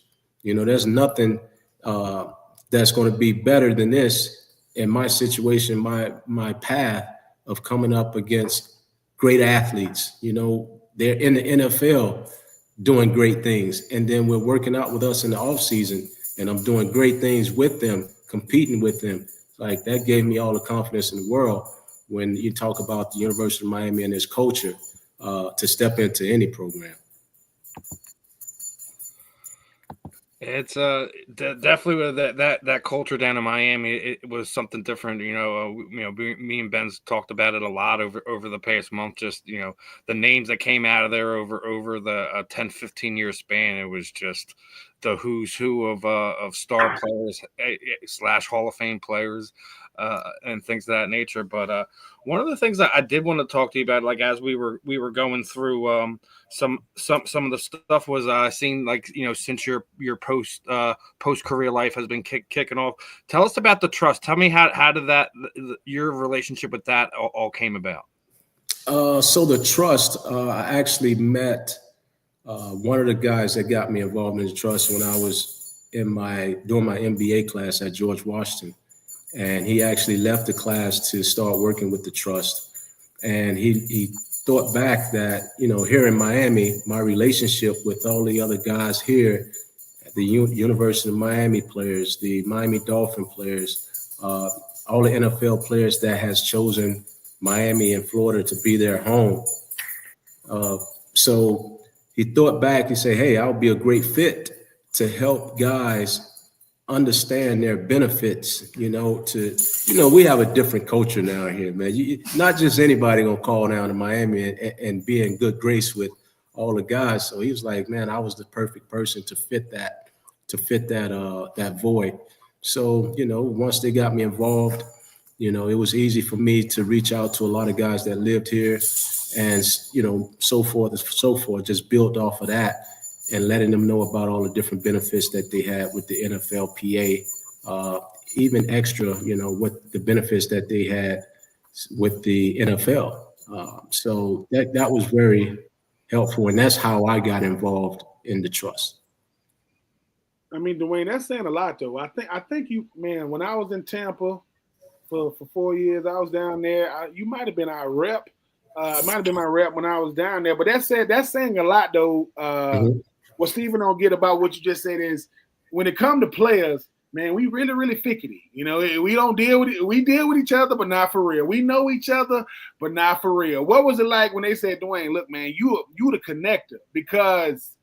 There's nothing that's going to be better than this in my situation, my path of coming up against great athletes. They're in the NFL doing great things. And then we're working out with us in the offseason, and I'm doing great things with them, competing with them. Like, that gave me all the confidence in the world when you talk about the University of Miami and its culture to step into any program. It's definitely that culture down in Miami. It was something different, me and Ben's talked about it a lot over the past month. Just the names that came out of there over the 10-15 year span. It was just the who's who of star players / Hall of Fame players. and things of that nature. But one of the things that I did want to talk to you about, like as we were going through some of the stuff, was seen, like, since your post career life has been kicking off. Tell us about the trust. Tell me how did that your relationship with that all came about. So the trust, I actually met one of the guys that got me involved in the trust when I was doing my MBA class at George Washington. And he actually left the class to start working with the trust. And he thought back that, here in Miami, my relationship with all the other guys here, the University of Miami players, the Miami Dolphin players, all the NFL players that has chosen Miami and Florida to be their home. So he thought back, he said, hey, I'll be a great fit to help guys understand their benefits, we have a different culture now here, man. Not just anybody gonna call down to Miami and be in good grace with all the guys. So he was like, man, I was the perfect person to fit that void. So, once they got me involved, it was easy for me to reach out to a lot of guys that lived here and, so forth and so forth, just built off of that and letting them know about all the different benefits that they had with the NFLPA, even extra, what the benefits that they had with the NFL. So that was very helpful. And that's how I got involved in the trust. I mean, Duane, that's saying a lot, though. I think you, man, when I was in Tampa for 4 years, I was down there. You might have been our rep. It might have been my rep when I was down there. But that's saying a lot, though. What Stephen don't get about what you just said is when it comes to players, man, we really, really fickety. We don't deal with it. We deal with each other, but not for real. We know each other, but not for real. What was it like when they said, Duane, look, man, you the connector? Because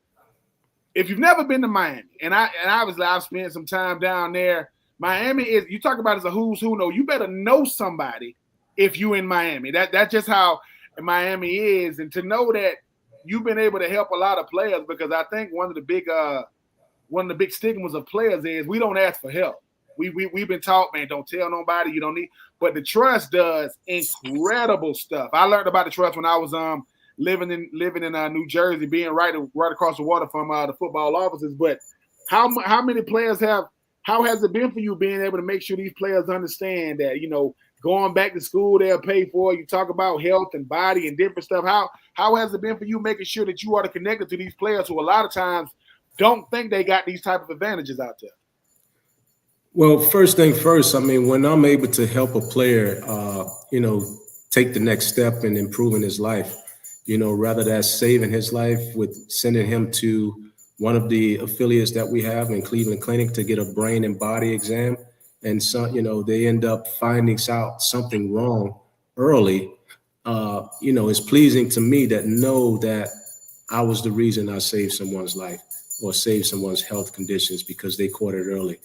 if you've never been to Miami, and obviously I've spent some time down there, Miami is, you talk about it as a who's who. No, you better know somebody if you in Miami. That's just how Miami is. And to know that you've been able to help a lot of players, because I think one of the big stigmas of players is we don't ask for help. We've been taught, man, don't tell nobody, you don't need. But the trust does incredible stuff. I learned about the trust when I was living in New Jersey, being right across the water from the football offices. But how many players how has it been for you being able to make sure these players understand that, going back to school, they'll pay for it? You talk about health and body and different stuff. How has it been for you making sure that you are connected to these players who a lot of times don't think they got these type of advantages out there? Well, first thing first, I mean, when I'm able to help a player, take the next step in improving his life, rather that's saving his life with sending him to one of the affiliates that we have in Cleveland Clinic to get a brain and body exam. And so, they end up finding out something wrong early. It's pleasing to me that I was the reason I saved someone's life or saved someone's health conditions because they caught it early.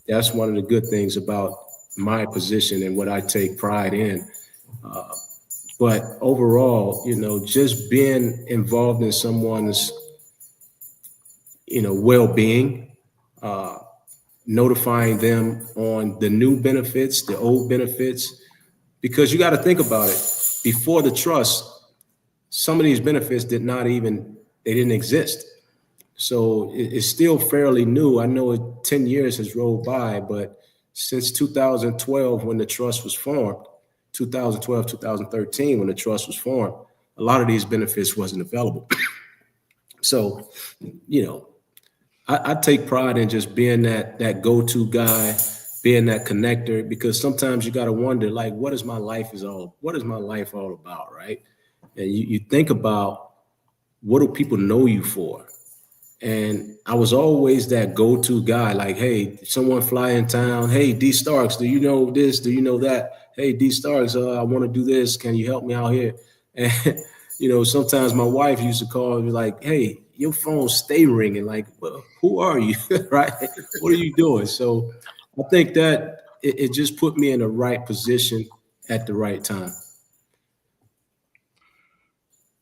That's one of the good things about my position and what I take pride in. But overall, just being involved in someone's, well-being, notifying them on the new benefits, the old benefits, because you got to think about it. Before the trust, some of these benefits didn't exist. So it's still fairly new. I know 10 years has rolled by, but since 2012, when the trust was formed, 2012, 2013, when the trust was formed, a lot of these benefits wasn't available. So, I take pride in just being that go-to guy, being that connector, because sometimes you got to wonder, like, what is my life all about, right? And you think about, what do people know you for? And I was always that go-to guy, like, hey, someone fly in town, hey, D Starks, do you know this? Do you know that? Hey, D Starks, I want to do this. Can you help me out here? And, sometimes my wife used to call and be like, hey, your phone stay ringing. Like, well, who are you? Right? What are you doing? So I think that it just put me in the right position at the right time.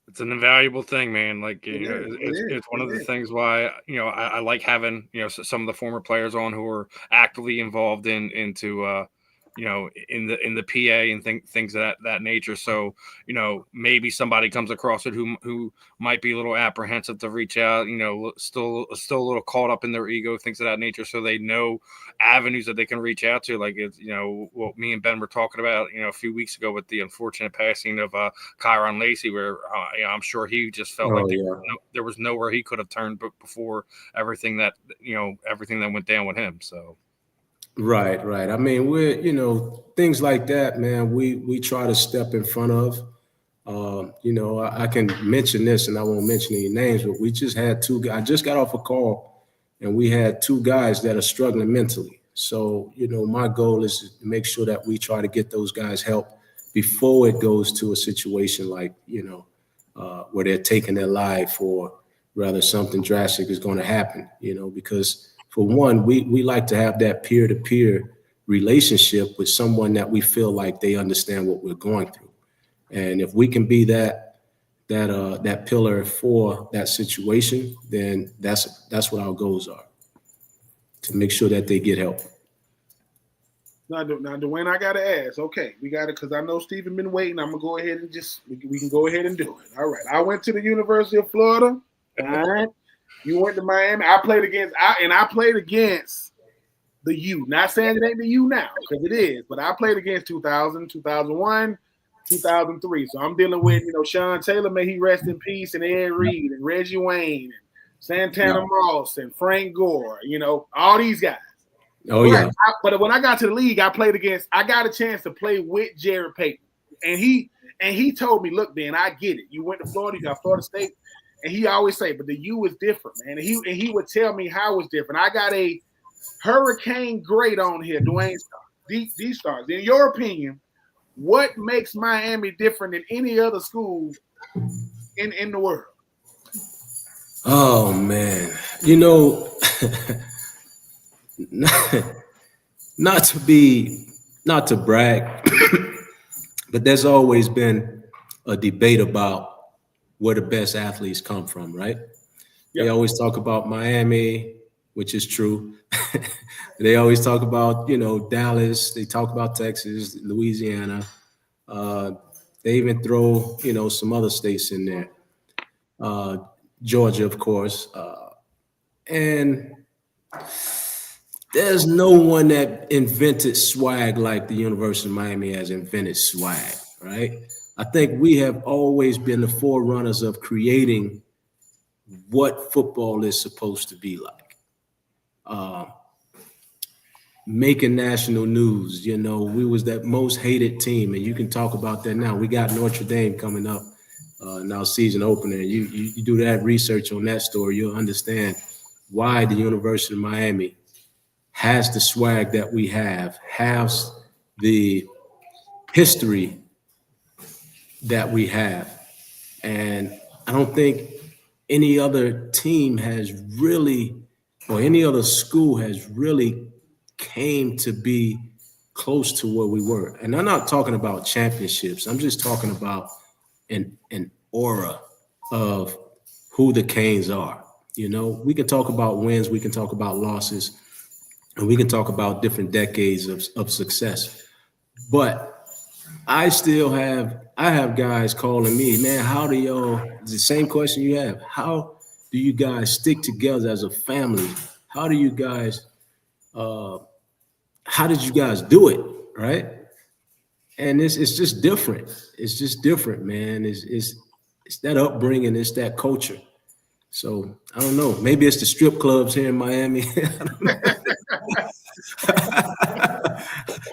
It's an invaluable thing, man. Like, it's one of the things why, I like having, some of the former players on who are actively involved into in the PA and things of that nature. So, maybe somebody comes across it who might be a little apprehensive to reach out, still a little caught up in their ego, things of that nature. So they know avenues that they can reach out to. Like, it's, what me and Ben were talking about, a few weeks ago with the unfortunate passing of Kyron Lacey, where I'm sure he just felt there was nowhere he could have turned before everything that went down with him. So. Right. I mean, we're, things like that, man, we try to step in front of. I can mention this and I won't mention any names, but we just had two guys. I just got off a call and we had two guys that are struggling mentally. So, my goal is to make sure that we try to get those guys help before it goes to a situation like, where they're taking their life or rather something drastic is going to happen, because for one, we like to have that peer-to-peer relationship with someone that we feel like they understand what we're going through. And if we can be that pillar for that situation, then that's what our goals are, to make sure that they get help. Now, Duane, I got to ask. Okay, we got it because I know Stephen been waiting. I'm going to go ahead and we can go ahead and do it. All right. I went to the University of Florida. All right. You went to Miami. I played against the U. Not saying it ain't the U now, because it is, but I played against 2000, 2001, 2003. So I'm dealing with, Sean Taylor, may he rest in peace, and Ed Reed, and Reggie Wayne, and Santana Moss, and Frank Gore, all these guys. Oh, yeah. But when I got to the league, I got a chance to play with Jared Payton. And he told me, look, Ben, I get it. You went to Florida, you got Florida State. And he always say, but the U is different, man. And he would tell me how it's different. I got a hurricane great on here, Duane Stars. These stars. In your opinion, what makes Miami different than any other school in the world? Oh, man. Not to brag, but there's always been a debate about where the best athletes come from, right? Yep. They always talk about Miami, which is true. They always talk about, Dallas. They talk about Texas, Louisiana. They even throw, some other states in there. Georgia, of course. And there's no one that invented swag like the University of Miami has invented swag, right? I think we have always been the forerunners of creating what football is supposed to be like. Making national news, we was that most hated team, and you can talk about that now. We got Notre Dame coming up now, season opener. You do that research on that story, you'll understand why the University of Miami has the swag that we have, has the history that we have. And I don't think any other team has really, or any other school has really came to be close to where we were. And I'm not talking about championships. I'm just talking about an aura of who the Canes are. We can talk about wins, we can talk about losses, and we can talk about different decades of success. But I have guys calling me, man, how do y'all, it's the same question you have. How do you guys stick together as a family? How do you guys, how did you guys do it, right? And it's just different. It's just different, man. It's that upbringing, it's that culture. So I don't know. Maybe it's the strip clubs here in Miami. I don't know.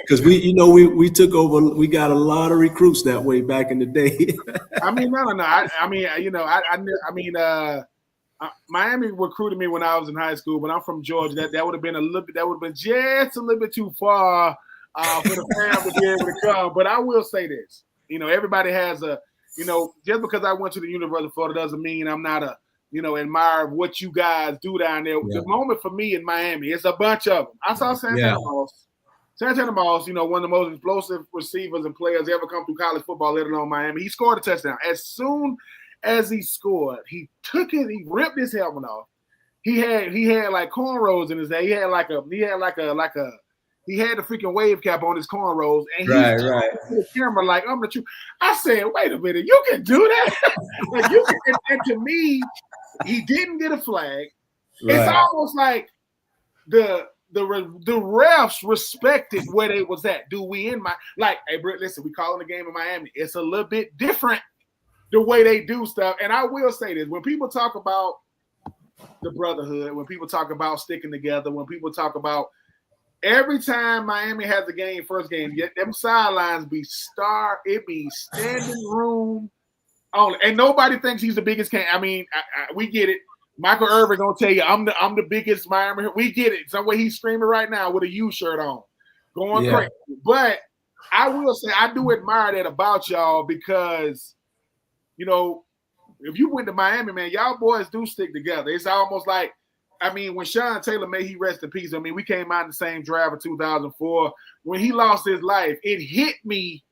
Because we took over. We got a lot of recruits that way back in the day. Miami recruited me when I was in high school, but I'm from Georgia. That would have been just a little bit too far for the family to be able to come. But I will say this: everybody has just because I went to the University of Florida doesn't mean I'm not admire of what you guys do down there. Yeah. The moment for me in Miami, it's a bunch of them. I saw Santana Moss. Santana Moss, one of the most explosive receivers and players ever come through college football, let alone Miami. He scored a touchdown. As soon as he scored, he took it, he ripped his helmet off. He had like cornrows in his head. He had like a he had the freaking wave cap on his cornrows, and Right. to the camera like I'm the truth. I said, wait a minute, you can do that? Like you can, and to me, he didn't get a flag. Right. It's almost like the refs respected where they was at. Do we in my like? Hey, Britt, listen, we calling the game in Miami. It's a little bit different the way they do stuff. And I will say this: when people talk about the brotherhood, when people talk about sticking together, when people talk about every time Miami has a game, first game, them sidelines be it be standing room only, and nobody thinks he's the biggest. I mean, we get it. Michael Irvin gonna tell you I'm the biggest Miami. We get it. Some way he's streaming right now with a U shirt on, going crazy. But I will say I do admire that about y'all because, you know, if you went to Miami, man, y'all boys do stick together. It's almost like, I mean, when Sean Taylor, may he rest in peace. I mean, we came out in the same draft in 2004. When he lost his life, it hit me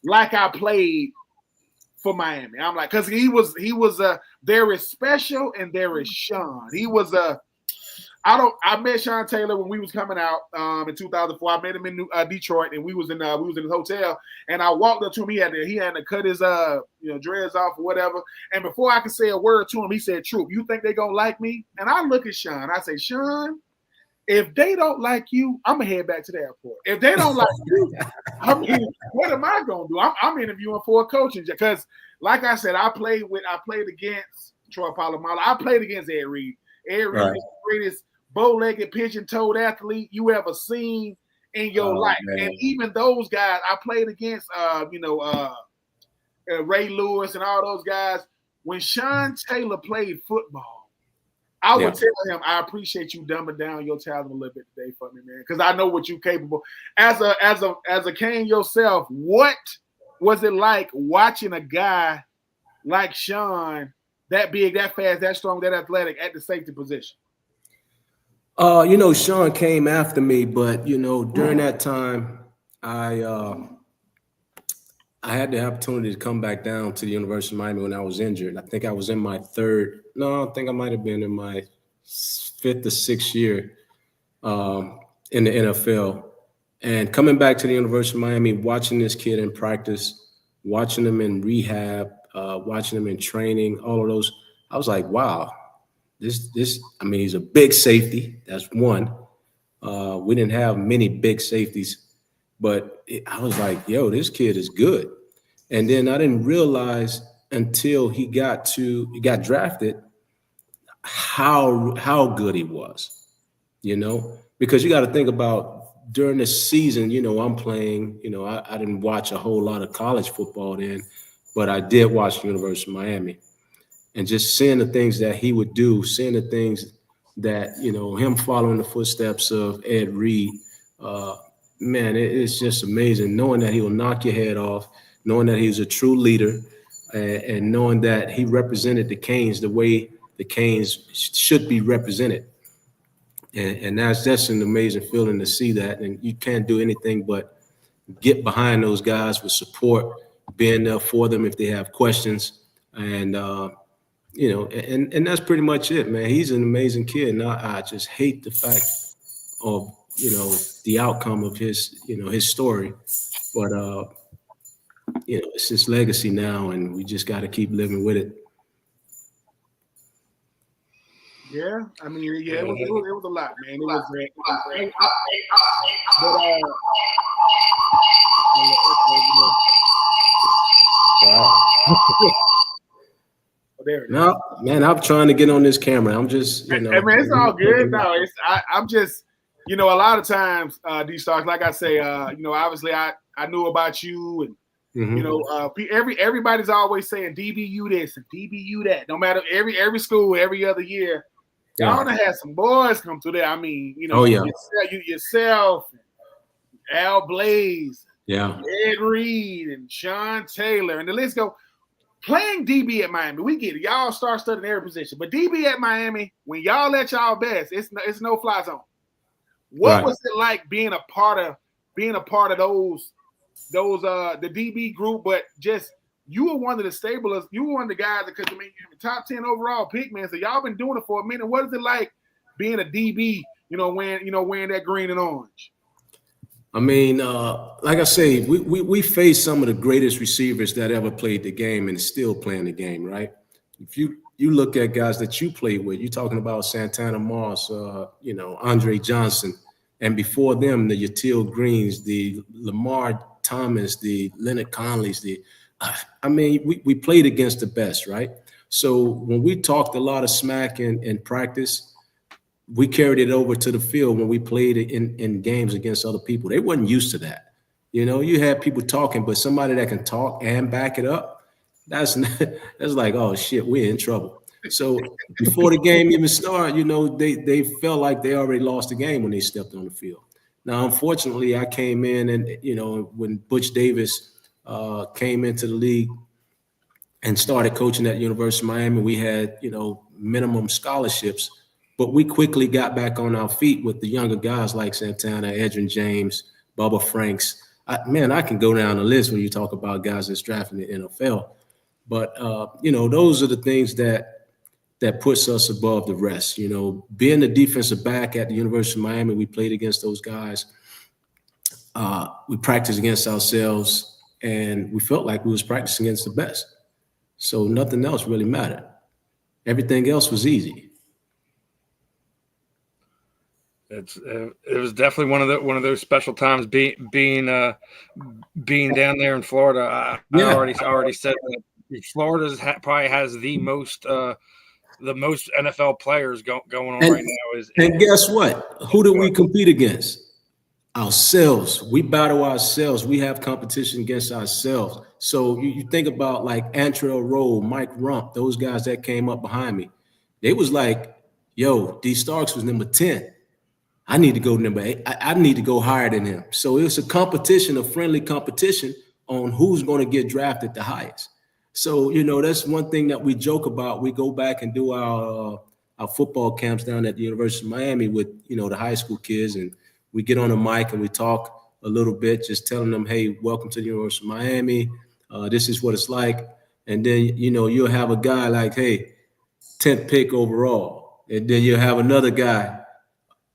like I played for Miami. I'm like, because he was there is special and there is Sean. He was I met Sean Taylor when we was coming out in 2004. I met him in Detroit, and we was in his hotel, and I walked up to him. He had to cut his dreads off or whatever. And before I could say a word to him, he said, "Troupe, you think they gonna like me?" And I look at Sean. I say, "Sean, if they don't like you, I'm gonna head back to the airport. If they don't like you, I mean, what am I gonna do? I'm interviewing for a coaching job because, like I said, I played against Troy Polamalu. I played against Ed Reed. Ed Reed is the greatest bow-legged, pigeon-toed athlete you ever seen in your life. Man. And even those guys, I played against, Ray Lewis and all those guys. When Sean Taylor played football, I would tell him, I appreciate you dumbing down your talent a little bit today for me, man, because I know what you're capable. As a Cane yourself, what was it like watching a guy like Sean, that big, that fast, that strong, that athletic, at the safety position? Sean came after me, but during that time, I had the opportunity to come back down to the University of Miami when I was injured. I think I was in my I think I might have been in my 5th or 6th year in the NFL. And coming back to the University of Miami, watching this kid in practice, watching him in rehab, watching him in training, all of those, I was like, wow, he's a big safety. That's one. We didn't have many big safeties. But I was like, yo, this kid is good. And then I didn't realize until he got drafted how good he was, because you got to think about during the season, I'm playing, I didn't watch a whole lot of college football then, but I did watch the University of Miami. And just seeing the things that he would do, seeing the things that, him following the footsteps of Ed Reed, man, it's just amazing knowing that he will knock your head off, knowing that he's a true leader, and knowing that he represented the Canes the way the Canes should be represented. And that's an amazing feeling to see that. And you can't do anything but get behind those guys with support, being there for them if they have questions. And, and that's pretty much it, man. He's an amazing kid. And I just hate the fact of, the outcome of his story, but it's his legacy now, and we just got to keep living with it. Yeah, I mean, it was a lot, man. It was great. No, man, I'm trying to get on this camera. I'm just, Hey, man, it's all good. No, I'm just. A lot of times, D-Stars, like I say, obviously I knew about you, and everybody's always saying DBU this and DBU that. No matter every school, every other year, y'all done had some boys come through there. I mean, yourself, Al Blaze, Ed Reed, and Sean Taylor, and the list go. Playing DB at Miami, we get it. Y'all start studying every position, but DB at Miami, when y'all let y'all best, it's no fly zone. What was it like being a part of those the DB group? But just you were one of the stablers. You were one of the guys that could make top 10 overall pick, man. So y'all been doing it for a minute. What is it like being a DB? Wearing that green and orange? I mean, like I say, we face some of the greatest receivers that ever played the game and is still playing the game, right? If you look at guys that you played with, you're talking about Santana Moss, Andre Johnson, and before them, the Yatil Greens, the Lamar Thomas, the Leonard Conleys, we played against the best, right? So when we talked a lot of smack in practice, we carried it over to the field when we played in games against other people. They wasn't used to that. You had people talking, but somebody that can talk and back it up, that's like, oh shit, we're in trouble. So before the game even started, they felt like they already lost the game when they stepped on the field. Now, unfortunately, I came in and, when Butch Davis came into the league and started coaching at University of Miami, we had, minimum scholarships, but we quickly got back on our feet with the younger guys like Santana, Edrin James, Bubba Franks. I can go down the list when you talk about guys that's drafted in the NFL. But, those are the things that puts us above the rest. Being the defensive back at the University of Miami, we played against those guys. We practiced against ourselves, and we felt like we was practicing against the best. So nothing else really mattered. Everything else was easy. It was definitely one of those special times being down there in Florida. I already said that Florida probably has the most NFL players going on right now. And guess what? Who do we compete against? Ourselves. We battle ourselves. We have competition against ourselves. So you think about like Antrell Rowe, Mike Rump, those guys that came up behind me. They was like, yo, D Starks was number 10. I need to go number 8. I need to go higher than him. So it's a competition, a friendly competition on who's going to get drafted the highest. So, that's one thing that we joke about. We go back and do our football camps down at the University of Miami with, the high school kids, and we get on the mic and we talk a little bit, just telling them, hey, welcome to the University of Miami. This is what it's like. And then, you'll have a guy like, hey, 10th pick overall. And then you'll have another guy,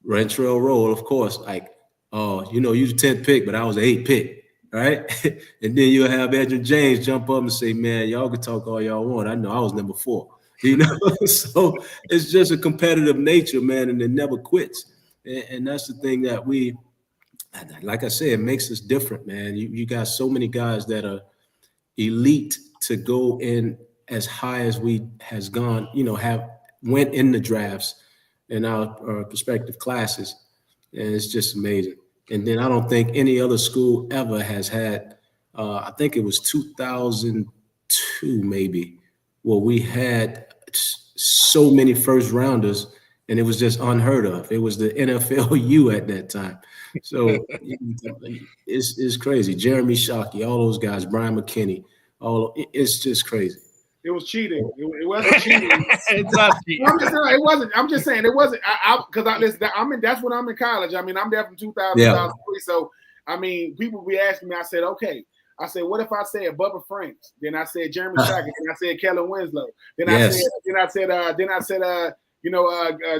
Rentrell Roll, of course, like, you're the 10th pick, but I was the 8th pick, right? And then you'll have Edrin James jump up and say, man, y'all can talk all y'all want. I know I was number 4, So it's just a competitive nature, man, and it never quits. And that's the thing that like I said, it makes us different, man. You got so many guys that are elite to go in as high as we has gone, went in the drafts in our prospective classes, and it's just amazing. And then I don't think any other school ever has had, I think it was 2002 maybe, where we had so many first rounders, and it was just unheard of. It was the NFLU at that time. So it's crazy. Jeremy Shockey, all those guys, Brian McKinney, it's just crazy. It was cheating. It wasn't cheating. It's not cheating. It wasn't. I'm just saying it wasn't. That's when I'm in college. I mean, I'm there from 2000 2003. So, I mean, people be asking me. I said, okay. I said, what if I said Bubba Franks? Then I said Jeremy Shockey. Then I said Kellen Winslow. Then I said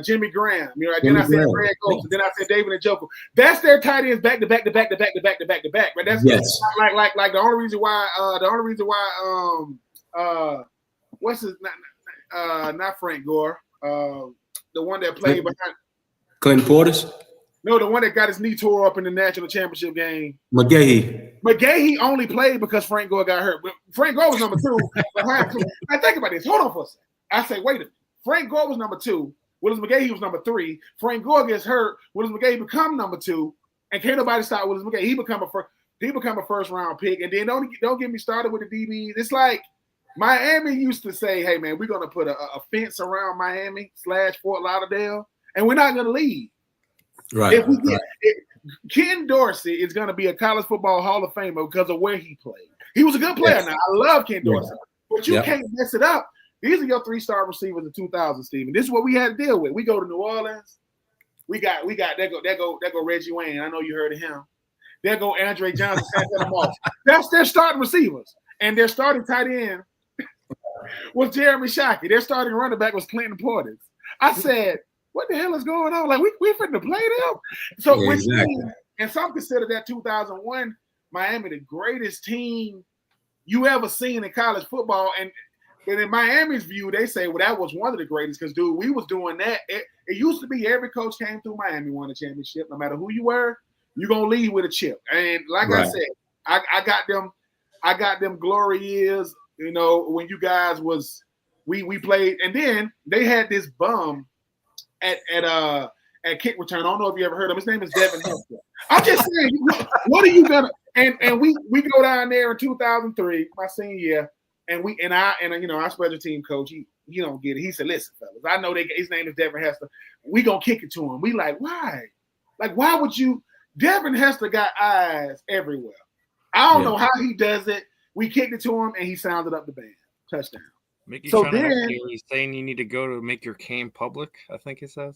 Jimmy Graham. Then I said Greg Olsen. Then I said David Njoku. That's their tight ends back to back. Right? That's like the only reason why. What's his not Frank Gore, the one that played behind Clinton Portis? No, the one that got his knee tore up in the national championship game. McGahee only played because Frank Gore got hurt. But Frank Gore was number 2. I think about this. Hold on for a second. I say, wait a minute. Frank Gore was number 2. Willis McGahee was number 3. Frank Gore gets hurt. Willis McGahee become number 2, and can't nobody stop Willis McGahee. He become a first round pick. And then don't get me started with the DBs. It's like Miami used to say, hey, man, we're going to put a fence around Miami / Fort Lauderdale, and we're not going to leave. Right. If we get Ken Dorsey is going to be a college football Hall of Famer because of where he played. He was a good player. Now, I love Ken Dorsey, but you can't mess it up. These are your 3-star receivers in 2000, Stephen. This is what we had to deal with. We go to New Orleans. There go Reggie Wayne. I know you heard of him. There go Andre Johnson, Santana Moss. That's their starting receivers. And their starting tight end was Jeremy Shockey. Their starting running back was Clinton Portis. I said, what the hell is going on? Like, we finna play them. So, And some consider that 2001 Miami the greatest team you ever seen in college football. And in Miami's view, they say, well, that was one of the greatest because, dude, we was doing that. It used to be every coach came through Miami won a championship. No matter who you were, you're going to leave with a chip. And like I said, I got them glory years, when you guys was we played. And then they had this bum at kick return. I don't know if you ever heard of him. His name is Devin Hester. I'm just saying, what are you gonna and we go down there in 2003, my senior year, and our special team coach, he don't get it. He said, listen, fellas, I know his name is Devin Hester. We gonna kick it to him. We like, why? Like, why would you? Devin Hester got eyes everywhere. I don't know how he does it. We kicked it to him and he sounded up the band. Touchdown. Mickey's so then he's saying you need to go to make your game public, I think he says.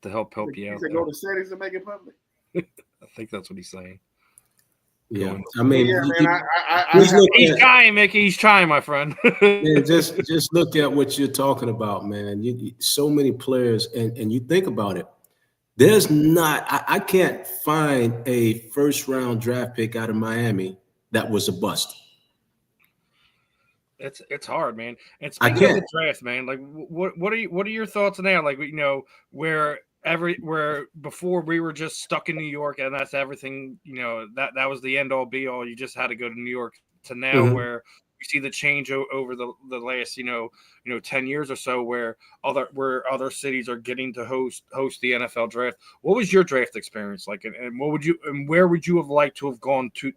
To help you out. He said go to settings and make it public. I think that's what he's saying. Yeah, I mean, he's trying, Mickey. He's trying, my friend. Man, just look at what you're talking about, man. So many players, and you think about it. There's not. I can't find a first-round draft pick out of Miami that was a bust. It's hard, man. And speaking of the draft, man, like what are your thoughts on that? Like, where before we were just stuck in New York and that's everything, that was the end all be all. You just had to go to New York to now where we see the change over the last, 10 years or so where other cities are getting to host the NFL draft. What was your draft experience like? And where would you have liked to have gone to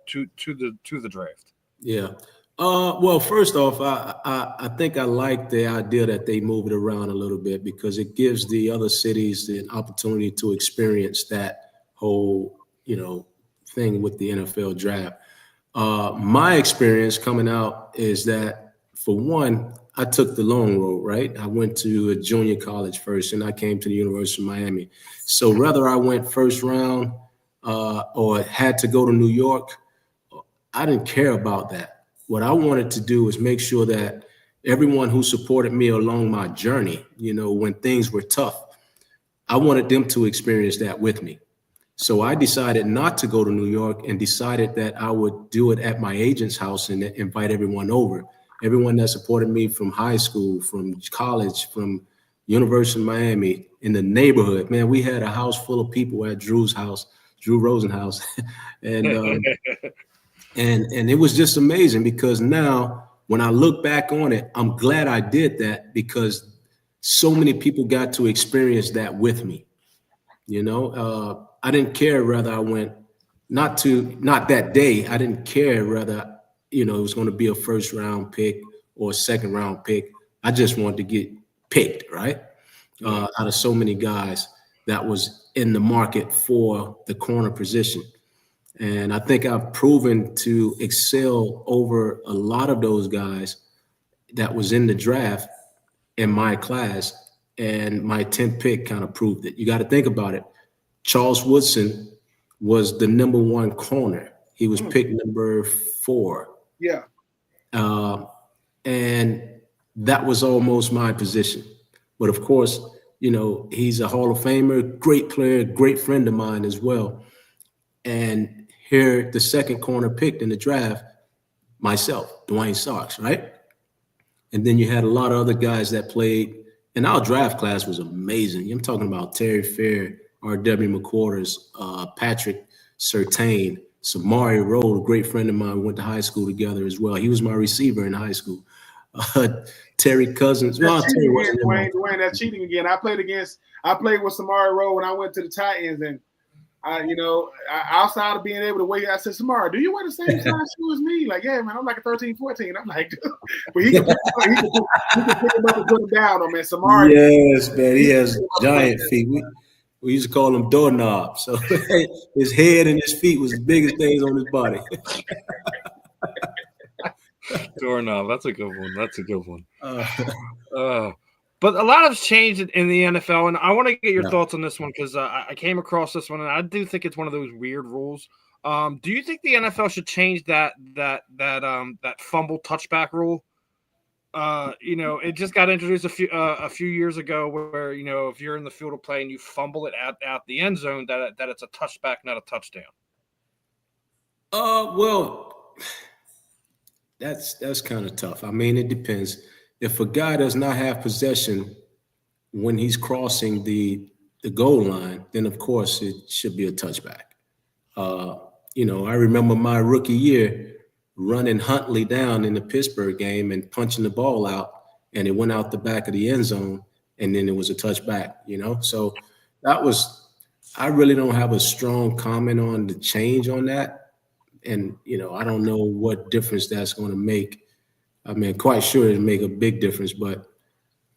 the draft? Yeah. Well, first off, I think I like the idea that they move it around a little bit because it gives the other cities the opportunity to experience that whole, thing with the NFL draft. My experience coming out is that, for one, I took the long road, right? I went to a junior college first, and I came to the University of Miami. So whether I went first round or had to go to New York, I didn't care about that. What I wanted to do is make sure that everyone who supported me along my journey, when things were tough, I wanted them to experience that with me. So I decided not to go to New York and decided that I would do it at my agent's house and invite everyone over. Everyone that supported me from high school, from college, from University of Miami, in the neighborhood. Man, we had a house full of people at Drew Rosen house. And And it was just amazing because now when I look back on it, I'm glad I did that because so many people got to experience that with me. I didn't care whether I went not that day. I didn't care whether, it was going to be a first round pick or a second round pick. I just wanted to get picked, right? Out of so many guys that was in the market for the corner position. And I think I've proven to excel over a lot of those guys that was in the draft in my class. And my 10th pick kind of proved it. You got to think about it. Charles Woodson was the number one corner. He was picked number 4. Yeah. And that was almost my position. But of course, he's a Hall of Famer, great player, great friend of mine as well. And here, the second corner picked in the draft, myself, Duane Sarks, right? And then you had a lot of other guys that played, and our draft class was amazing. I'm talking about Terry Fair, R.W. McQuarters, Patrick Surtain, Samari Rowe, a great friend of mine. We went to high school together as well. He was my receiver in high school. Terry Cousins. Duane, that's cheating again. I played with Samari Rowe when I went to the Titans, and outside of being able to wait, I said, Samara, do you wear the same size shoe as me? Like, yeah, man, I'm like a 13, 14. I'm like, but he can pick him up and put him down on, man. Samara. Yes, man, he has giant feet. We used to call him doorknobs. So his head and his feet was the biggest things on his body. Doorknob, that's a good one. But a lot has changed in the NFL, and I want to get your thoughts on this one because I came across this one, and I do think it's one of those weird rules. Do you think the NFL should change that fumble touchback rule? it just got introduced a few years ago where if you're in the field of play and you fumble it out the end zone, that it's a touchback, not a touchdown. Well, that's kind of tough. I mean, it depends. If a guy does not have possession when he's crossing the goal line, then of course it should be a touchback. I remember my rookie year running Huntley down in the Pittsburgh game and punching the ball out, and it went out the back of the end zone, and then it was a touchback. So that was. I really don't have a strong comment on the change on that, and I don't know what difference that's going to make. I mean, quite sure it'll make a big difference, but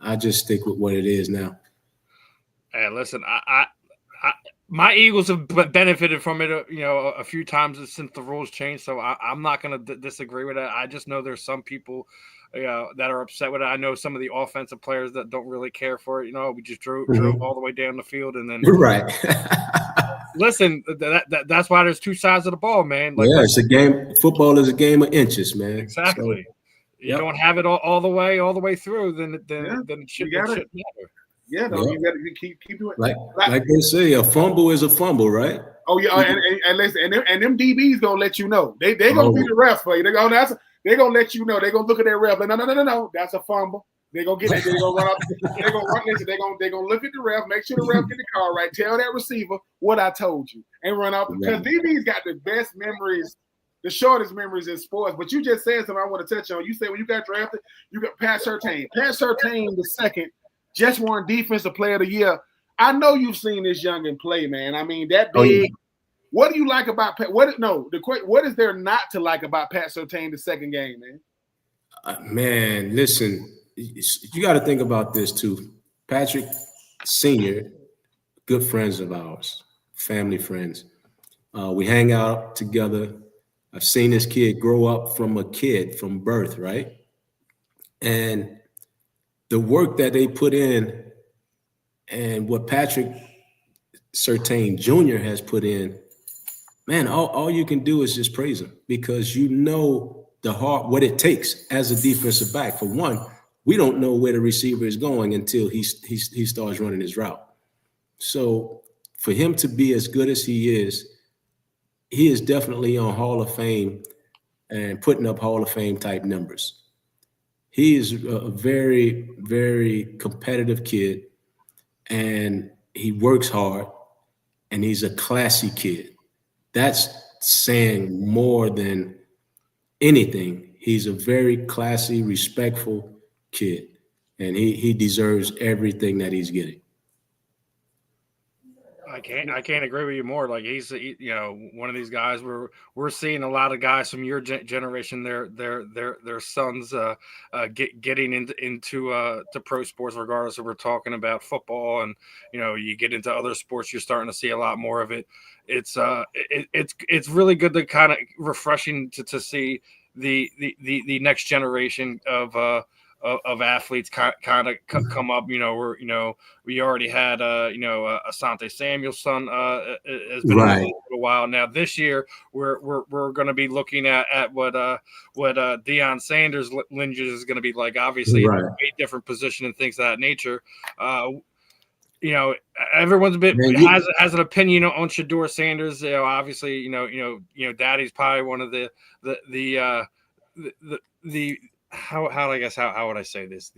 I just stick with what it is now. Hey, listen, my Eagles have benefited from it, a few times since the rules changed. So I'm not going to disagree with it. I just know there's some people, that are upset with it. I know some of the offensive players that don't really care for it. We just drove all the way down the field, and then right. Listen, that's why there's two sides of the ball, man. Like, it's a game. Football is a game of inches, man. Exactly. So, you don't have it all the way through, then it shouldn't matter. Yeah, no, you gotta keep doing it. Like they say, a fumble is a fumble, right? Oh yeah, and listen, and them DBs gonna let you know. They gonna be the refs for you. They're gonna let you know. They're gonna look at their ref. Like, no, that's a fumble. They're gonna get it. They're gonna run up. They're gonna run this. They're gonna look at the ref, make sure the ref get the call right. Tell that receiver what I told you, and run up because DBs got the best memories. The shortest memories in sports, but you just said something I want to touch on. You said when you got drafted, you got Pat Surtain. Pat Surtain, the second, just won Defensive Player of the Year. I know you've seen this youngin play, man. I mean, that big. Oh, yeah. What do you like about Pat? What is there not to like about Pat Surtain, the second game, man? Man, listen, you got to think about this too. Patrick Sr., good friends of ours, family friends. We hang out together. I've seen this kid grow up from a kid from birth, right? And the work that they put in and what Patrick Surtain Jr. has put in, man, all you can do is just praise him because what it takes as a defensive back. For one, we don't know where the receiver is going until he starts running his route. So for him to be as good as he is definitely on Hall of Fame and putting up Hall of Fame type numbers. He is a very, very competitive kid, and he works hard, and he's a classy kid. That's saying more than anything. He's a very classy, respectful kid, and he deserves everything that he's getting. I can't agree with you more. Like he's one of these guys where we're seeing a lot of guys from your generation, their sons getting into to pro sports, regardless if we're talking about football and you get into other sports, you're starting to see a lot more of it. It's really good to kind of refreshing to see the next generation of athletes kind of come up. We already had Asante Samuel's son has been right. for a while now. This year we're going to be looking at what Deion Sanders' lineage is going to be like. Obviously, right. a different position and things of that nature. Everyone's has an opinion on Shedeur Sanders. Obviously, Daddy's probably one of the how would I say this?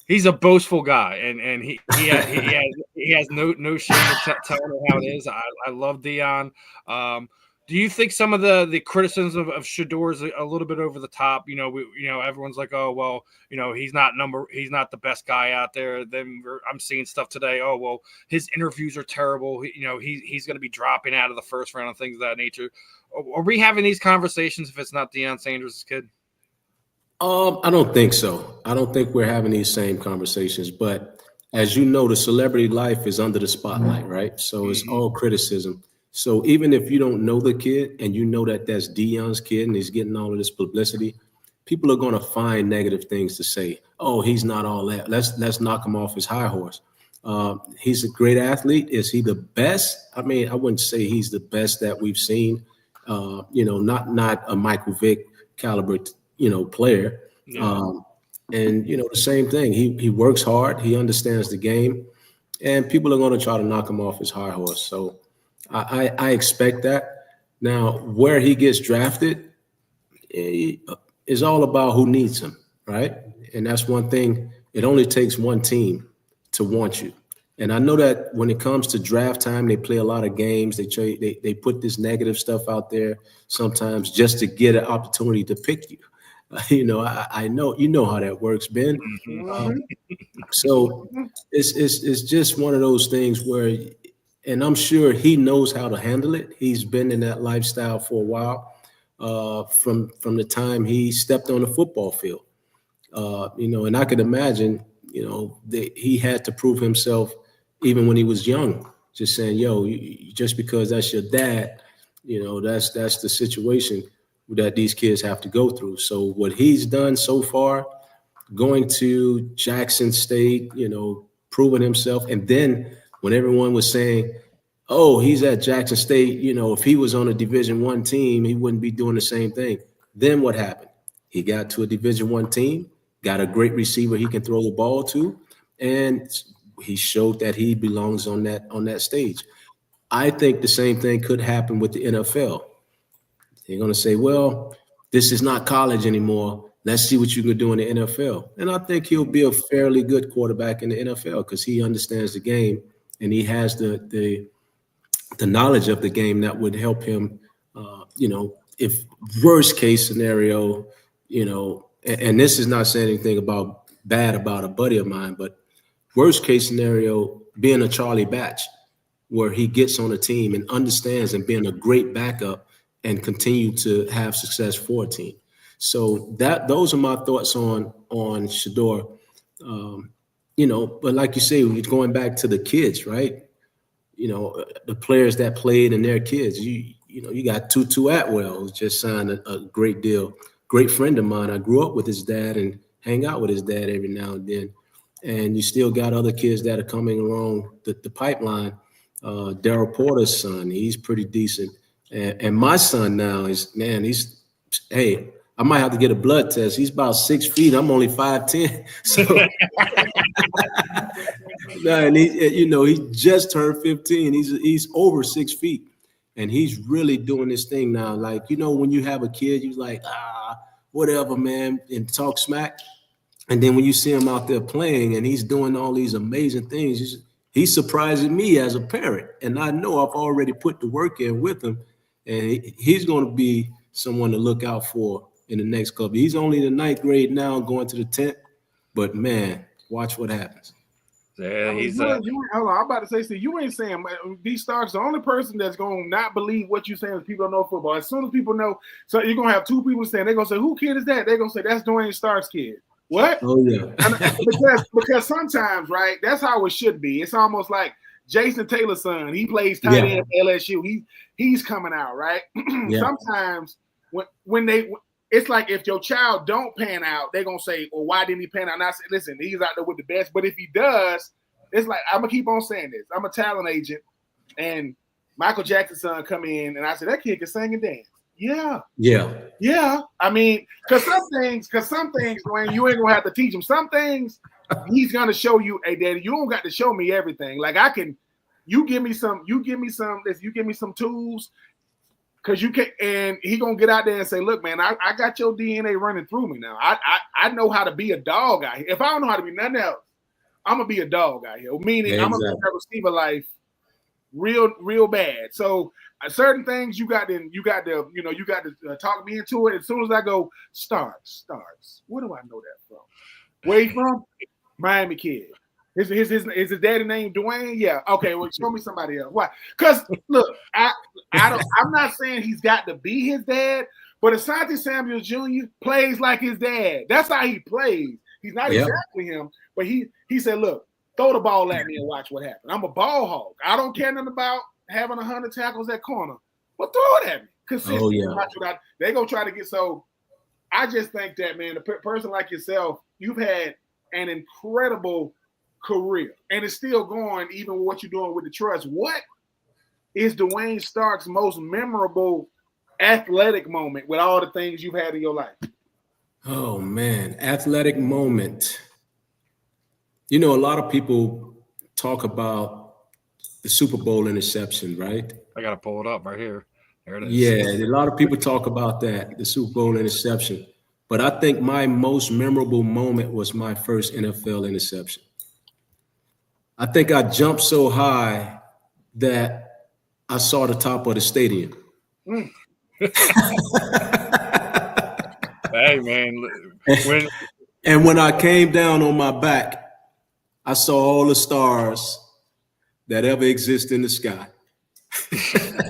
He's a boastful guy, and he has no shame in telling how it is. I love Deion. Do you think some of the criticisms of Shedeur is a little bit over the top? Everyone's like, oh well, he's not the best guy out there. Then I'm seeing stuff today. Oh well, his interviews are terrible. He's going to be dropping out of the first round and things of that nature. Are we having these conversations if it's not Deion Sanders' kid? I don't think so. I don't think we're having these same conversations. But as you know, the celebrity life is under the spotlight, right? So it's all criticism. So even if you don't know the kid and you know that that's Deion's kid and he's getting all of this publicity, people are going to find negative things to say. Oh, he's not all that. Let's knock him off his high horse. He's a great athlete. Is he the best? I mean, I wouldn't say he's the best that we've seen. Not a Michael Vick caliber player. Yeah. And the same thing. He works hard. He understands the game, and people are going to try to knock him off his high horse. So I expect that. Now, where he gets drafted is all about who needs him, right? And that's one thing. It only takes one team to want you. And I know that when it comes to draft time, they play a lot of games. They put this negative stuff out there sometimes just to get an opportunity to pick you. I know how that works, Ben. So it's just one of those things where, and I'm sure he knows how to handle it. He's been in that lifestyle for a while, from the time he stepped on the football field. And I could imagine, that he had to prove himself even when he was young, just saying, just because that's your dad, that's the situation that these kids have to go through. So what he's done so far, going to Jackson State, proving himself. And then when everyone was saying, oh, he's at Jackson State, if he was on a Division I team, he wouldn't be doing the same thing. Then what happened? He got to a Division I team, got a great receiver he can throw the ball to, and he showed that he belongs on that stage. I think the same thing could happen with the NFL. They're going to say, well, this is not college anymore. Let's see what you can do in the NFL. And I think he'll be a fairly good quarterback in the NFL because he understands the game and he has the knowledge of the game that would help him, if worst case scenario, and this is not saying anything bad about a buddy of mine, but worst case scenario, being a Charlie Batch, where he gets on a team and understands and being a great backup and continue to have success for a team. So those are my thoughts on Shedeur. But like you say, going back to the kids, right? The players that played and their kids. You got Tutu Atwell, who just signed a great deal. Great friend of mine. I grew up with his dad and hang out with his dad every now and then. And you still got other kids that are coming along the pipeline. Daryl Porter's son, he's pretty decent. And my son now I might have to get a blood test. He's about 6 feet. I'm only 5'10". So, and he just turned 15. He's over 6 feet, and he's really doing this thing now. Like, when you have a kid, you're like, whatever, man, and talk smack. And then when you see him out there playing and he's doing all these amazing things, he's surprising me as a parent. And I know I've already put the work in with him, and he's going to be someone to look out for in the next couple. He's only in the 9th grade now, going to the 10th. But, man, watch what happens. Yeah, hold on, I'm about to say, you ain't saying these stars. The only person that's going to not believe what you're saying is people don't know football. As soon as people know, so you're going to have two people saying, they're going to say, who kid is that? They're going to say, that's Duane Stark's kid. What? Oh, yeah. because sometimes, right, that's how it should be. It's almost like Jason Taylor's son. He plays tight end at LSU. He's coming out, right? Sometimes when it's like if your child don't pan out, they're going to say, well, why didn't he pan out? And I said, listen, he's out there with the best. But if he does, it's like, I'm going to keep on saying this. I'm a talent agent, and Michael Jackson's son come in, and I said, that kid can sing and dance. Yeah. I mean, because some things, Duane, you ain't going to have to teach him. Some things, he's going to show you, hey, daddy, you don't got to show me everything. Like you give me some tools. Because you can, and he gonna get out there and say, "Look, man, I got your DNA running through me now. I know how to be a dog out here. If I don't know how to be nothing else, I'm gonna be a dog out here. Meaning, I'm gonna have a receiver life real bad. So certain things you got to talk me into it. As soon as I go, Starks. Where do I know that from? Where he from? Miami kid. Is his daddy named Duane? Yeah. Okay. Well, show me somebody else. Why? Because look, I'm not saying he's got to be his dad, but Asante Samuel Jr. plays like his dad. That's how he plays. He's not exactly him, but he said, "Look, throw the ball at me and watch what happens. I'm a ball hog. I don't care nothing about having 100 tackles at corner, but throw it at me consistently. Watch what they're gonna try to get." So I just think that, man, a person like yourself, you've had an incredible career, and it's still going, even with what you're doing with the trust. What is Duane Stark's most memorable athletic moment with all the things you've had in your life? Oh man, athletic moment. You know, a lot of people talk about the Super Bowl interception, right? I gotta pull it up right here. There it is. Yeah, a lot of people talk about that, the Super Bowl interception. But I think my most memorable moment was my first NFL interception. I think I jumped so high that I saw the top of the stadium. Mm. Hey man, when And when I came down on my back, I saw all the stars that ever exist in the sky. Listen,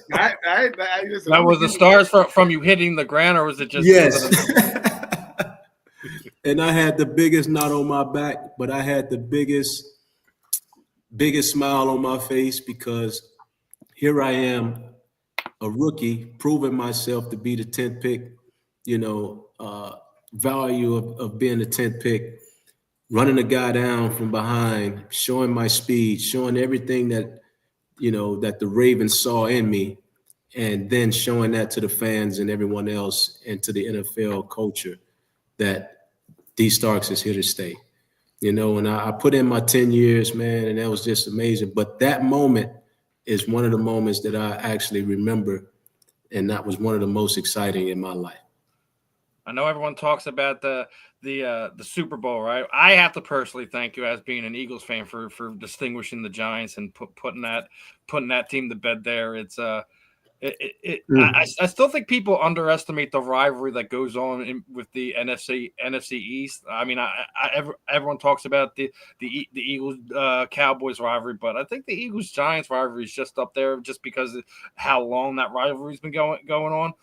that was the stars from you hitting the ground, or was it just? Yes. Was it And I had the biggest knot on my back, but I had the biggest smile on my face because here I am, a rookie, proving myself to be the 10th pick, value of being the 10th pick, running a guy down from behind, showing my speed, showing everything that the Ravens saw in me, and then showing that to the fans and everyone else and to the NFL culture that D Starks is here to stay. And I put in my 10 years, man, and that was just amazing. But that moment is one of the moments that I actually remember, and that was one of the most exciting in my life. I know everyone talks about the Super Bowl, right? I have to personally thank you as being an Eagles fan for distinguishing the Giants and putting that team to bed there. It's I still think people underestimate the rivalry that goes on with the NFC East. I mean, everyone talks about the Eagles Cowboys rivalry, but I think the Eagles Giants rivalry is just up there just because of how long that rivalry's been going on.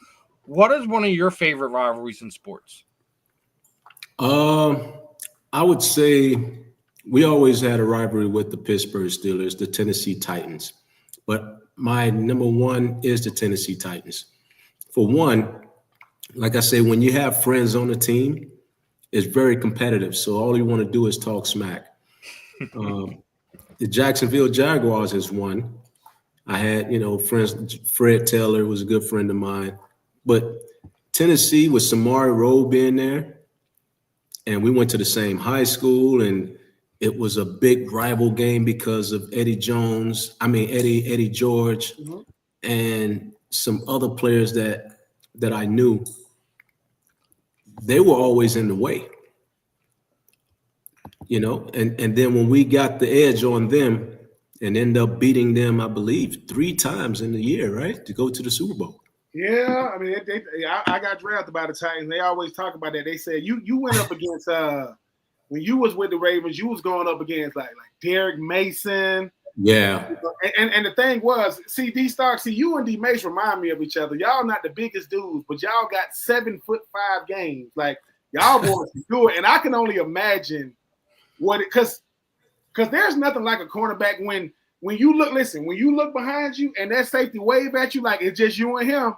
What is one of your favorite rivalries in sports? I would say we always had a rivalry with the Pittsburgh Steelers, the Tennessee Titans, but my number one is the Tennessee Titans. For one, like I say, when you have friends on the team, it's very competitive. So all you want to do is talk smack. The Jacksonville Jaguars is one. I had, friends. Fred Taylor was a good friend of mine. But Tennessee with Samari Rowe being there, and we went to the same high school, and it was a big rival game because of Eddie George, and some other players that I knew. They were always in the way, and then when we got the edge on them and end up beating them, I believe 3 times in the year, right, to go to the Super Bowl. Yeah, I mean, I got drafted by the Titans. They always talk about that. They said you went up against when you was with the Ravens, you was going up against like Derek Mason. Yeah. And the thing was, D Stark, you and D Mason remind me of each other. Y'all not the biggest dudes, but y'all got 7'5" games. Like y'all boys can do it. And I can only imagine because there's nothing like a cornerback when you look behind you and that safety wave at you like it's just you and him.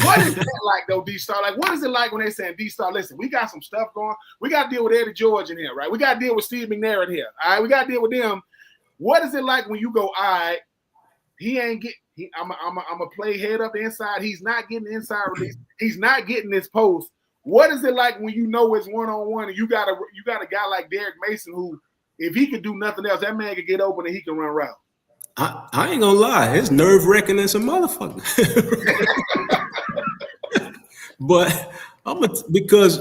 What is that like though, D-Star? Like, what is it like when they saying, D-Star, listen, we got some stuff going. We got to deal with Eddie George in here, right? We got to deal with Steve McNair in here. All right, we got to deal with them. What is it like when you go, all right, I'm a play head up inside. He's not getting inside release. He's not getting this post. What is it like when you know it's one-on-one and you got a guy like Derek Mason who, if he could do nothing else, that man could get open and he can run route. I ain't gonna lie, it's nerve-wracking as a motherfucker. But because,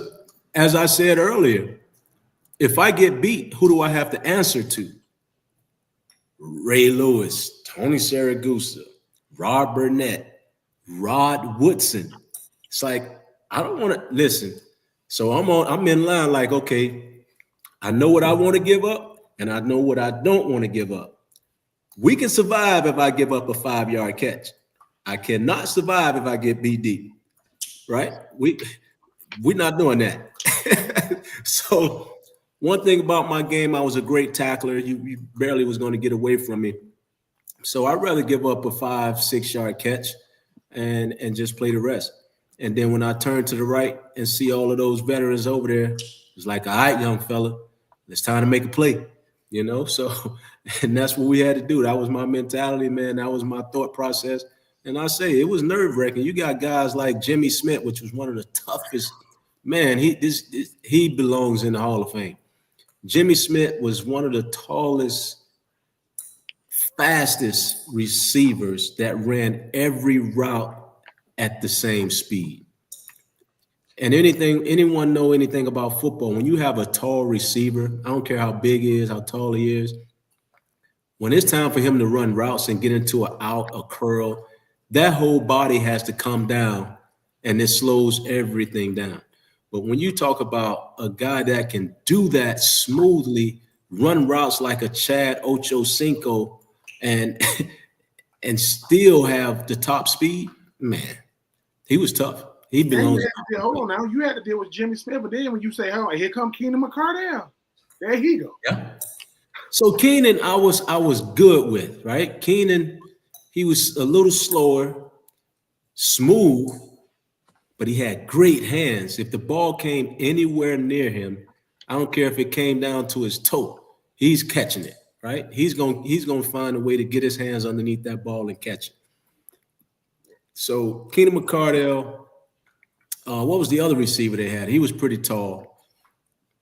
as I said earlier, if I get beat, who do I have to answer to? Ray Lewis, Tony Saragusa, Rob Burnett, Rod Woodson. It's like, I don't want to listen. So I'm in line like, okay, I know what I want to give up and I know what I don't want to give up. We can survive if I give up a 5-yard catch. I cannot survive if I get beat deep, right? We're not doing that. So one thing about my game, I was a great tackler. You barely was going to get away from me. So I'd rather give up a 5-6 yard catch and just play the rest. And then when I turn to the right and see all of those veterans over there, it's like, all right, young fella, it's time to make a play, So, and that's what we had to do. That was my mentality, man. That was my thought process. And I say it was nerve-wracking. You got guys like Jimmy Smith, which was one of the toughest man, he belongs in the Hall of Fame. Jimmy Smith was one of the tallest, fastest receivers that ran every route at the same speed. And anyone know anything about football? When you have a tall receiver, I don't care how big he is, how tall he is, when it's time for him to run routes and get into an out, a curl, that whole body has to come down, and it slows everything down. But when you talk about a guy that can do that smoothly, run routes like a Chad Ochocinco, and and still have the top speed, man, he was tough. He belongs. Hold on now. You had to deal with Jimmy Smith, but then when you say, "Oh, here come Keenan McCardell," there he go. Yeah. So Keenan, I was good with, right? Keenan, he was a little slower, smooth, but he had great hands. If the ball came anywhere near him, I don't care if it came down to his toe, he's catching it, right? He's gonna find a way to get his hands underneath that ball and catch it. So Keenan McCardell. What was the other receiver they had? He was pretty tall.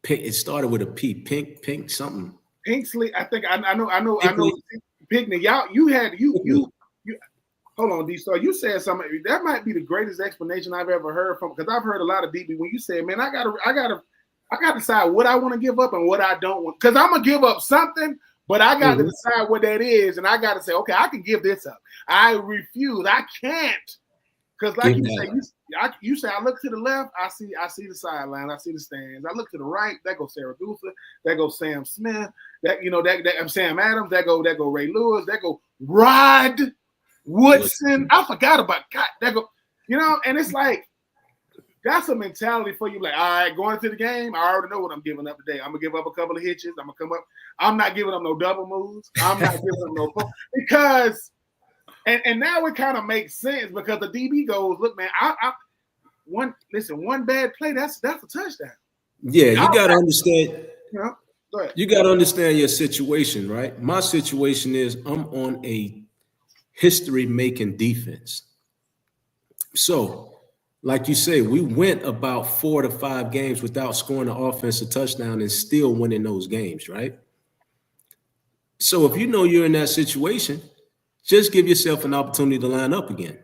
It started with a P. Pink something. Pinksley. I think I know. Pinkney. Y'all, you hold on, D-Star. You said something that might be the greatest explanation I've ever heard from, because I've heard a lot of DB when you said, "Man, I gotta decide what I want to give up and what I don't want." Because I'm gonna give up something, but I got to decide what that is, and I got to say, okay, I can give this up. I refuse. I can't. Because like you say, I look to the left, I see the sideline, I see the stands. I look to the right, that goes Sarah Dulfer, that goes Sam Smith, that Sam Adams, that go Ray Lewis, that go Rod Woodson. I forgot about God. That go, and it's like that's a mentality for you. Like, all right, going into the game, I already know what I'm giving up today. I'm gonna give up a couple of hitches. I'm gonna come up. I'm not giving up no double moves. I'm not giving up no because. And now it kind of makes sense because the DB goes, look, man, one bad play, that's a touchdown. Yeah, you got to understand. Go ahead. You got to understand your situation, right? My situation is I'm on a history-making defense. So, like you say, we went about 4 to 5 games without scoring an offensive touchdown and still winning those games, right? So if you know you're in that situation, just give yourself an opportunity to line up again,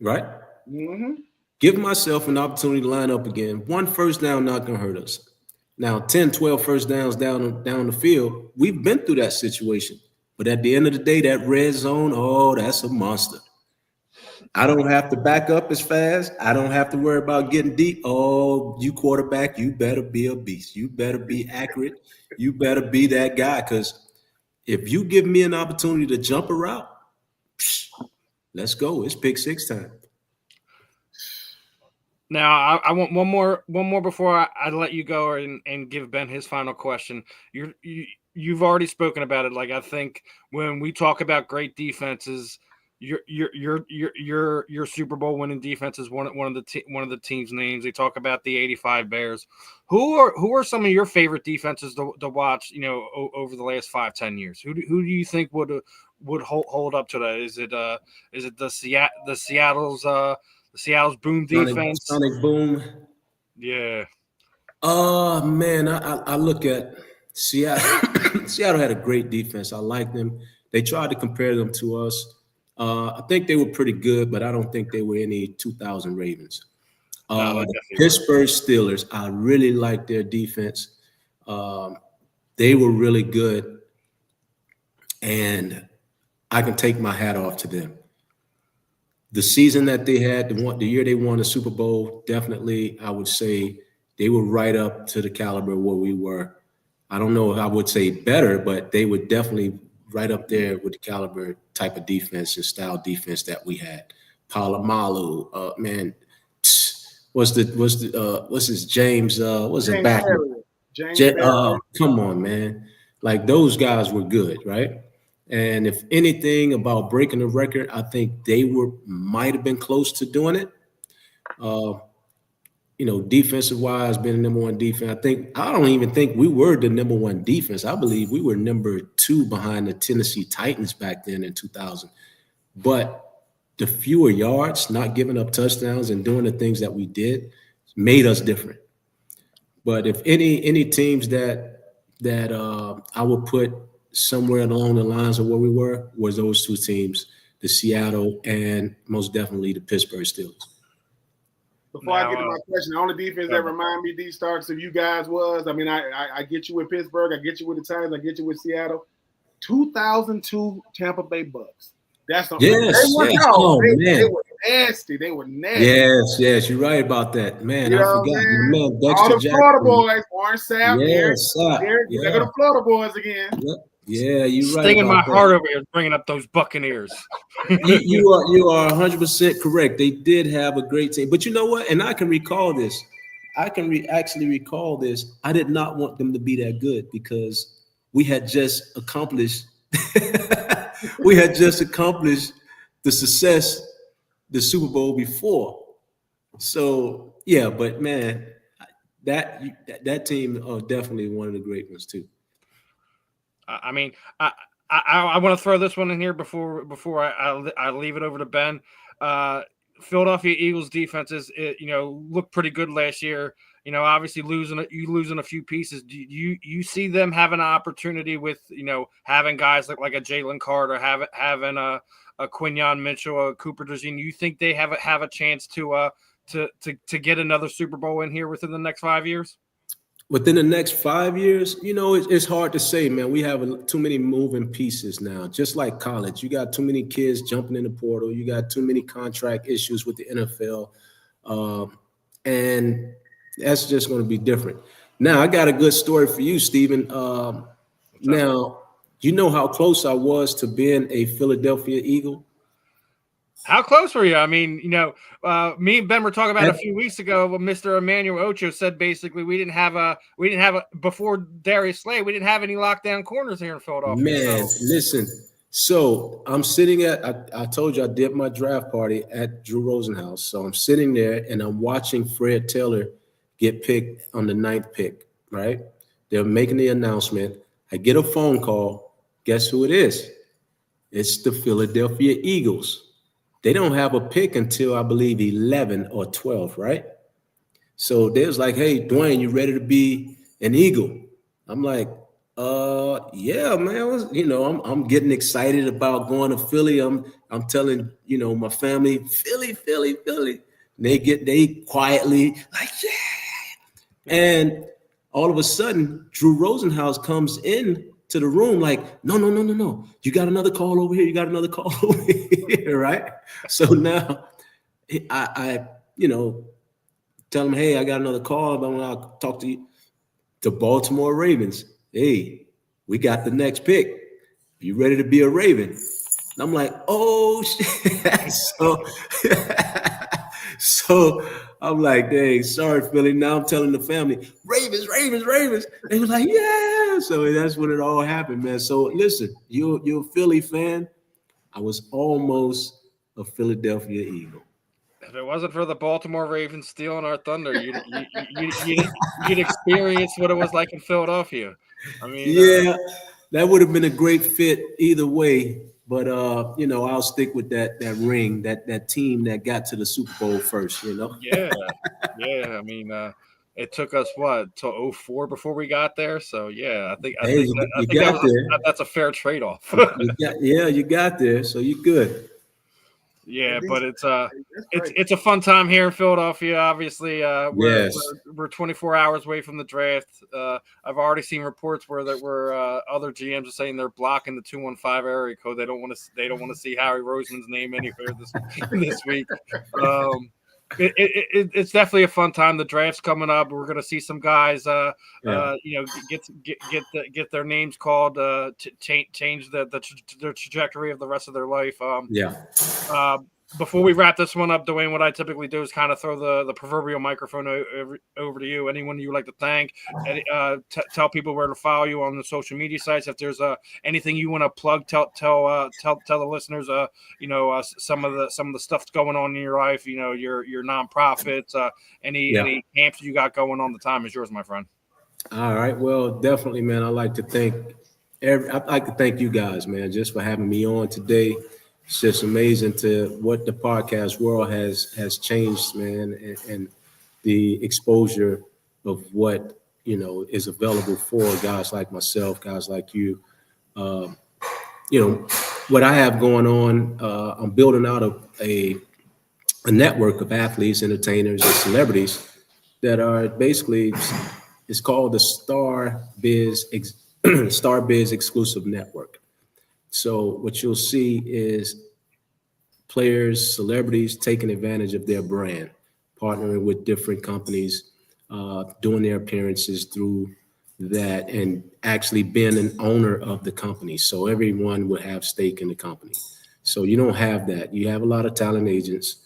right? Mm-hmm. Give myself an opportunity to line up again. 1 first down not going to hurt us. Now, 10, 12 first downs down the field, we've been through that situation. But at the end of the day, that red zone, oh, that's a monster. I don't have to back up as fast. I don't have to worry about getting deep. Oh, you quarterback, you better be a beast. You better be accurate. You better be that guy, because if you give me an opportunity to jump a route, let's go. It's pick 6 time. Now, I want one more before I let you go and give Ben his final question. You've already spoken about it. Like, I think when we talk about great defenses, your Super Bowl winning defense is one of the team's names. They talk about the '85 Bears. Who are some of your favorite defenses to watch? Over the last 5-10 years. Who do you think would hold up to that? Is it the Seattle's boom defense? Sonic boom. Yeah. Man, I look at Seattle. Seattle had a great defense. I like them. They tried to compare them to us. I think they were pretty good, but I don't think they were any 2000 Ravens. Pittsburgh Steelers, I really like their defense. They were really good, and I can take my hat off to them. The season that they had, the year they won the Super Bowl, definitely, I would say they were right up to the caliber where we were. I don't know if I would say better, but they were definitely right up there with the caliber type of defense and style defense that we had. Palomalu, man, what's his James? What's his back? Come on, man! Like, those guys were good, right? And if anything about breaking the record, I think they might have been close to doing it. Defensive wise, being the number 1 defense. I don't even think we were the number 1 defense. I believe we were number 2 behind the Tennessee Titans back then in 2000. But the fewer yards, not giving up touchdowns, and doing the things that we did made us different. But if any teams that I would put somewhere along the lines of where we were was those two teams, the Seattle and most definitely the Pittsburgh Steelers. Before I get to my question, the only defense that remind me, D-Starks, of you guys was, I mean, I get you with Pittsburgh, I get you with the Titans, I get you with Seattle. 2002 Tampa Bay Bucks. That's the they were nasty. They were nasty. Yes, you're right about that, man. You I know forgot. Man, Dexter all the Jackson. Florida boys, Orange Sapp, They're the Florida boys again. Yep. Yeah, you're right. Stinging my heart over here, bringing up those Buccaneers. you are 100% correct. They did have a great team, but you know what? And I can recall this. Actually recall this. I did not want them to be that good because we had just accomplished. We had just accomplished the success the Super Bowl before. So yeah, but man, that team definitely one of the great ones too. I mean, I want to throw this one in here before I leave it over to Ben. Philadelphia Eagles defenses, looked pretty good last year. Obviously losing a few pieces. Do you see them having an opportunity with having guys like a Jalen Carter, having a Quinyon Mitchell, a Cooper DeJean? You think they have a chance to get another Super Bowl in here within the next 5 years? Within the next 5 years, it's hard to say, man. We have too many moving pieces now. Just like college, you got too many kids jumping in the portal. You got too many contract issues with the NFL, and that's just going to be different. Now, I got a good story for you, Stephen. Now, you know how close I was to being a Philadelphia Eagle? How close were you? I mean, me and Ben were talking about it a few weeks ago. Mr. Emmanuel Ocho said basically we didn't have a before Darius Slay. We didn't have any lockdown corners here in Philadelphia. Man, listen. So I'm sitting I told you I did my draft party at Drew Rosenhaus. So I'm sitting there and I'm watching Fred Taylor get picked on the 9th pick, right? They're making the announcement. I get a phone call. Guess who it is? It's the Philadelphia Eagles. They don't have a pick until I believe 11 or 12, right? So they was like, "Hey, Duane, you ready to be an Eagle?" I'm like, yeah, man. I'm getting excited about going to Philly. I'm telling, my family, Philly. And they quietly like, yeah. And all of a sudden, Drew Rosenhaus comes in to the room like, no. You got another call over here. You got another call over here, right? So now I tell him, hey, I got another call. But when I talk to you, the Baltimore Ravens, hey, we got the next pick. Are you ready to be a Raven? And I'm like, oh, shit. So I'm like, dang, sorry, Philly. Now I'm telling the family, Ravens. They were like, yeah. So that's when it all happened, man. So listen, you're a Philly fan. I was almost a Philadelphia Eagle. If it wasn't for the Baltimore Ravens stealing our thunder, you'd experience what it was like in Philadelphia. I mean, yeah, that would have been a great fit either way. But I'll stick with that ring, that team that got to the Super Bowl first. Yeah. I mean, it took us till 2004 before we got there. So yeah, I think that's a fair trade-off. You got there, so you're good. Yeah, but it's a fun time here in Philadelphia. Obviously, we're 24 hours away from the draft. I've already seen reports where other GMs are saying they're blocking the 215 area code. They don't want to see Harry Roseman's name anywhere this week. It's definitely a fun time. The draft's coming up. We're going to see some guys, get their names called, change the trajectory of the rest of their life. Before we wrap this one up, Duane, what I typically do is kind of throw the proverbial microphone over to you. Anyone you would like to thank, tell people where to follow you on the social media sites. If there's anything you want to plug, tell the listeners, some of the stuff going on in your life. Your nonprofits, any camps you got going on. The time is yours, my friend. All right. Well, definitely, man. I'd like to thank you guys, man, just for having me on today. it's just amazing to what the podcast world has changed, man, and the exposure of what is available for guys like myself, guys like you. Um, what I have going on. I'm building out a network of athletes, entertainers, and celebrities that are basically, it's called the Star Biz Exclusive Network. So what you'll see is players, celebrities taking advantage of their brand, partnering with different companies, doing their appearances through that, and actually being an owner of the company. So everyone would have stake in the company. So you don't have that. You have a lot of talent agencies,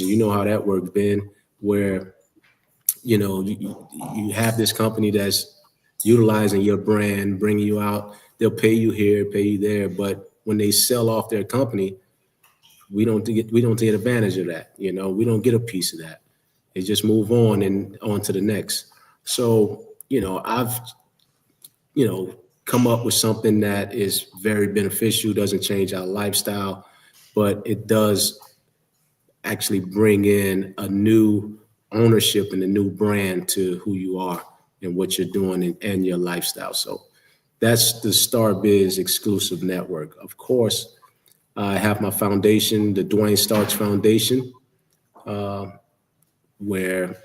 and you know how that works, Ben, where you have this company that's utilizing your brand, bringing you out. They'll pay you here, pay you there, but when they sell off their company, we don't take advantage of that. We don't get a piece of that. They just move on and on to the next. So I've come up with something that is very beneficial, doesn't change our lifestyle, but it does actually bring in a new ownership and a new brand to who you are and what you're doing and your lifestyle. So that's the Star Biz Exclusive Network. Of course, I have my foundation, the Duane Starks Foundation, where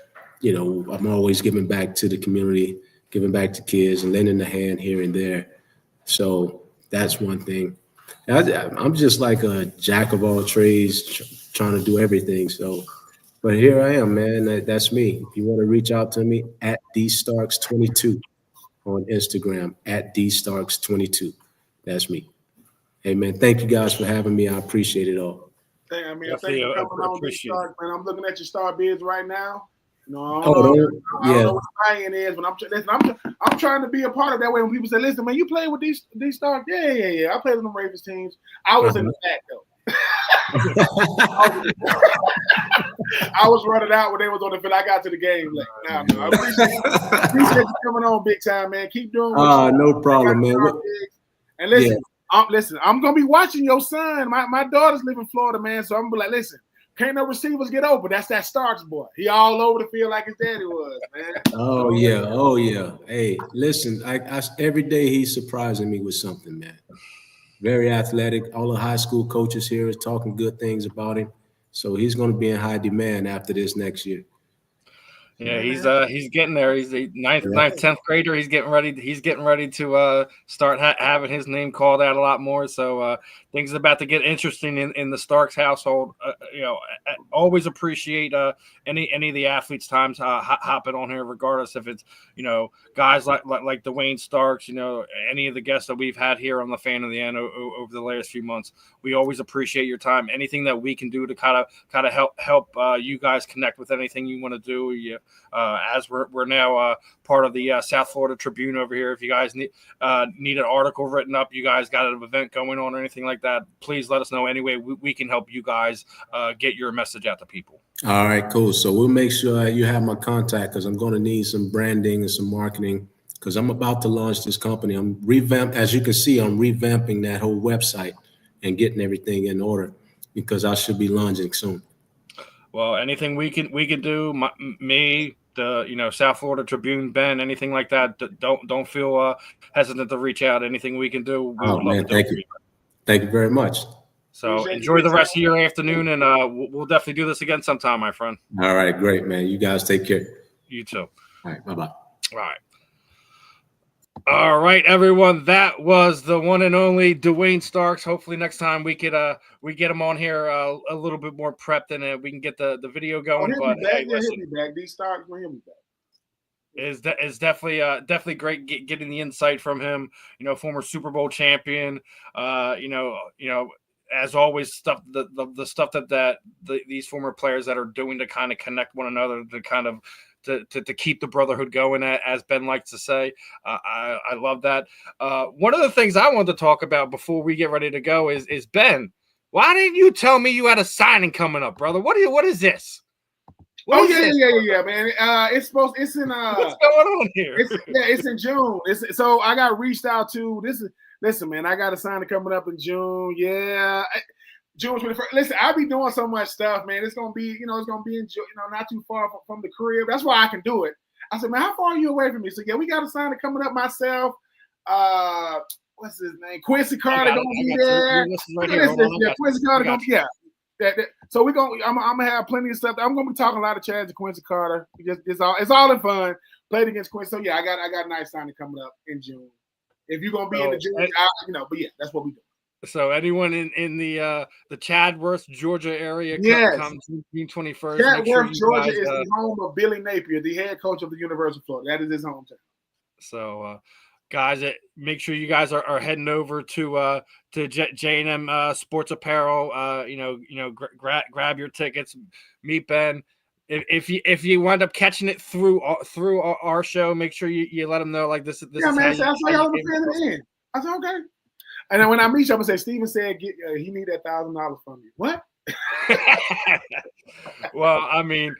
I'm always giving back to the community, giving back to kids, and lending a hand here and there. So that's one thing. I'm just like a jack of all trades, trying to do everything. So, but here I am, man. That's me. If you want to reach out to me, at @dstarks22 on Instagram, at @dstarks22. That's me. Hey, man, thank you guys for having me. I appreciate it all. Thank you for coming on, Big Stark, man. I'm looking at your Star Biz right now. I don't know what buy-in is, but I'm trying to be a part of that way. When people say, "Listen, man, you play with these Stark?" Yeah. I played with them Ravens teams. I was in the back though. I was running out when they was on the field. I got to the game late. I appreciate you coming on, big time, man. Keep doing. No problem, man. And listen. Yeah. I'm gonna be watching your son. My daughters live in Florida, man. So I'm gonna be like, listen, can't no receivers get open. That's that Starks boy. He all over the field like his daddy was, man. Oh yeah. Hey, listen, I every day he's surprising me with something, man. Very athletic. All the high school coaches here is talking good things about him. So he's gonna be in high demand after this next year. Yeah, he's getting there. He's a ninth, 10th grader. He's getting ready to start having his name called out a lot more. So things are about to get interesting in the Starks household. Always appreciate any of the athletes' times hopping on here, regardless if it's guys like Duane Starks. Any of the guests that we've had here on the Fan of the End over the last few months. We always appreciate your time. Anything that we can do to kind of help you guys connect with anything you want to do. As we're now part of the South Florida Tribune over here. If you guys need an article written up, you guys got an event going on or anything like that, please let us know. Anyway, we can help you guys get your message out to people. All right, cool. So we'll make sure you have my contact, because I'm going to need some branding and some marketing, because I'm about to launch this company. As you can see, I'm revamping that whole website and getting everything in order, because I should be launching soon. Well, anything we can do, the South Florida Tribune, Ben, anything like that, don't feel hesitant to reach out. Anything we can do, we would love to do. Thank you very much. So enjoy the rest of your afternoon, and we'll definitely do this again sometime, my friend. All right, great, man. You guys take care. You too. All right, bye-bye. All right, everyone. That was the one and only Duane Starks. Hopefully next time we get him on here a little bit more prepped, and we can get the video going. But hey, listen, he'll be back. These Starks will be back. Is definitely great getting the insight from him. Former Super Bowl champion. As always, the stuff that these former players that are doing to kind of connect one another, to kind of to keep the brotherhood going, as Ben likes to say. I love that. One of the things I wanted to talk about before we get ready to go is Ben, why didn't you tell me you had a signing coming up, brother? What is this? Yeah, man. It's in what's going on here? It's in June. So I got reached out to. This Listen, man, I got a signing coming up in June. Yeah. June 21st. Listen, I'll be doing so much stuff, man. It's gonna be, it's gonna be in, not too far from the crib. That's why I can do it. I said, man, how far are you away from me? So yeah, we got a signing coming up. Myself, what's his name? Quincy Carter gonna be there. Quincy Carter gonna be So we're gonna. I'm gonna have plenty of stuff. I'm gonna be talking a lot of trash to Quincy Carter. It's all in fun. Played against Quincy. So yeah, I got a nice signing coming up in June. If you're gonna be in the June, but yeah, that's what we do. So anyone in the Chadworth, Georgia area, come June 21st. Chadworth, Georgia is the home of Billy Napier, the head coach of the University of Florida. That is his hometown. So, guys, make sure you guys are heading over to J&M Sports Apparel. Grab your tickets. Meet Ben. If you wind up catching it through our show, make sure you let them know like this. Yeah, man. I saw y'all in. I said okay. And then when I meet you, I'm gonna say Steven said he need that $1,000 from you. What? Well, I mean,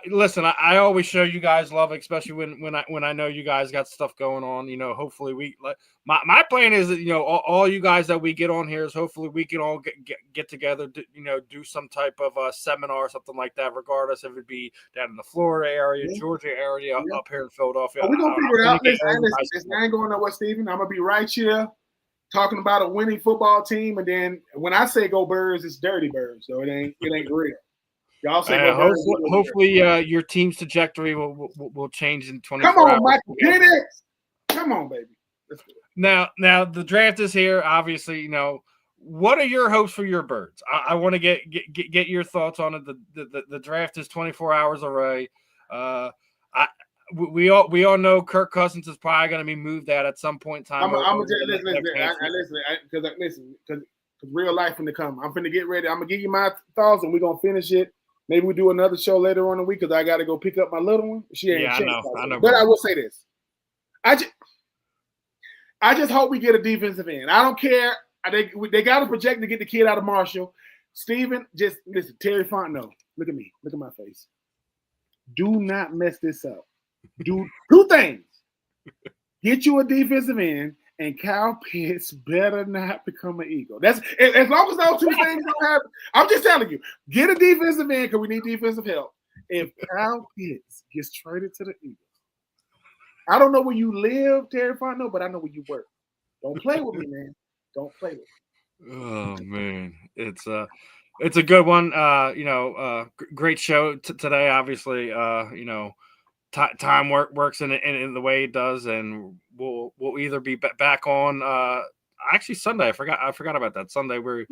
listen, I always show you guys love, especially when I know you guys got stuff going on. Hopefully my plan is that all you guys that we get on here is hopefully we can all get together, do some type of seminar or something like that, regardless if it be down in the Florida area, Georgia area, up here in Philadelphia. We're gonna figure it out. Listen, I ain't going nowhere, Steven. I'm gonna be right here talking about a winning football team, and then when I say go Birds, it's Dirty Birds, so it ain't real. Y'all say go Birds. Hopefully, your team's trajectory will change in 24 hours. Come on, hours. Michael Penix. Come on, baby. Let's do it. Now the draft is here. Obviously, what are your hopes for your Birds? I want to get your thoughts on it. The draft is 24 hours away. We all know Kirk Cousins is probably going to be moved out at some point in time. I'm listen, because real life finna come. I'm finna get ready. I'm gonna give you my thoughts, and we're gonna finish it. Maybe we do another show later on in the week because I got to go pick up my little one. She ain't. Yeah, I know. But I will say this: I just hope we get a defensive end. I don't care. They got to project to get the kid out of Marshall. Steven, just listen. Terry Fontenot, look at me. Look at my face. Do not mess this up. Do two things. Get you a defensive end, and Kyle Pitts better not become an Eagle. That's as long as those two things don't happen. I'm just telling you, get a defensive end because we need defensive help. If Kyle Pitts gets traded to the Eagles, I don't know where you live, Terry Fontenot, but I know where you work. Don't play with me, man. Don't play with me. Oh man, it's a good one. Great show today. Obviously, time works in the way it does, and we'll either be back on actually Sunday. I forgot about that Sunday where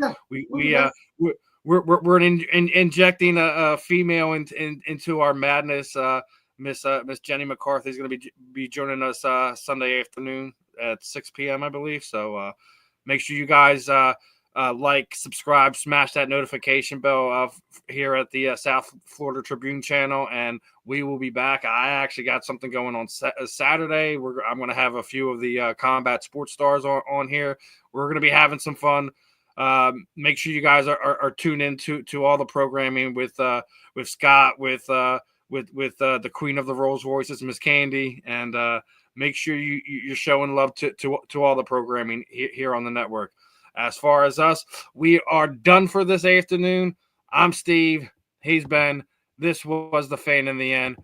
we're injecting a female into our madness. Miss Jenny McCarthy is going to be joining us Sunday afternoon at 6 p.m. I believe. So make sure you guys like, subscribe, smash that notification bell here at the South Florida Tribune channel, and we will be back. I actually got something going on Saturday. I'm going to have a few of the combat sports stars on here. We're going to be having some fun. Make sure you guys are tuned in to all the programming with Scott, with the queen of the Rolls Royces, Miss Candy, and make sure you're showing love to all the programming here on the network. As far as us, we are done for this afternoon. I'm Steve. He's Ben. This was The Fan in the End.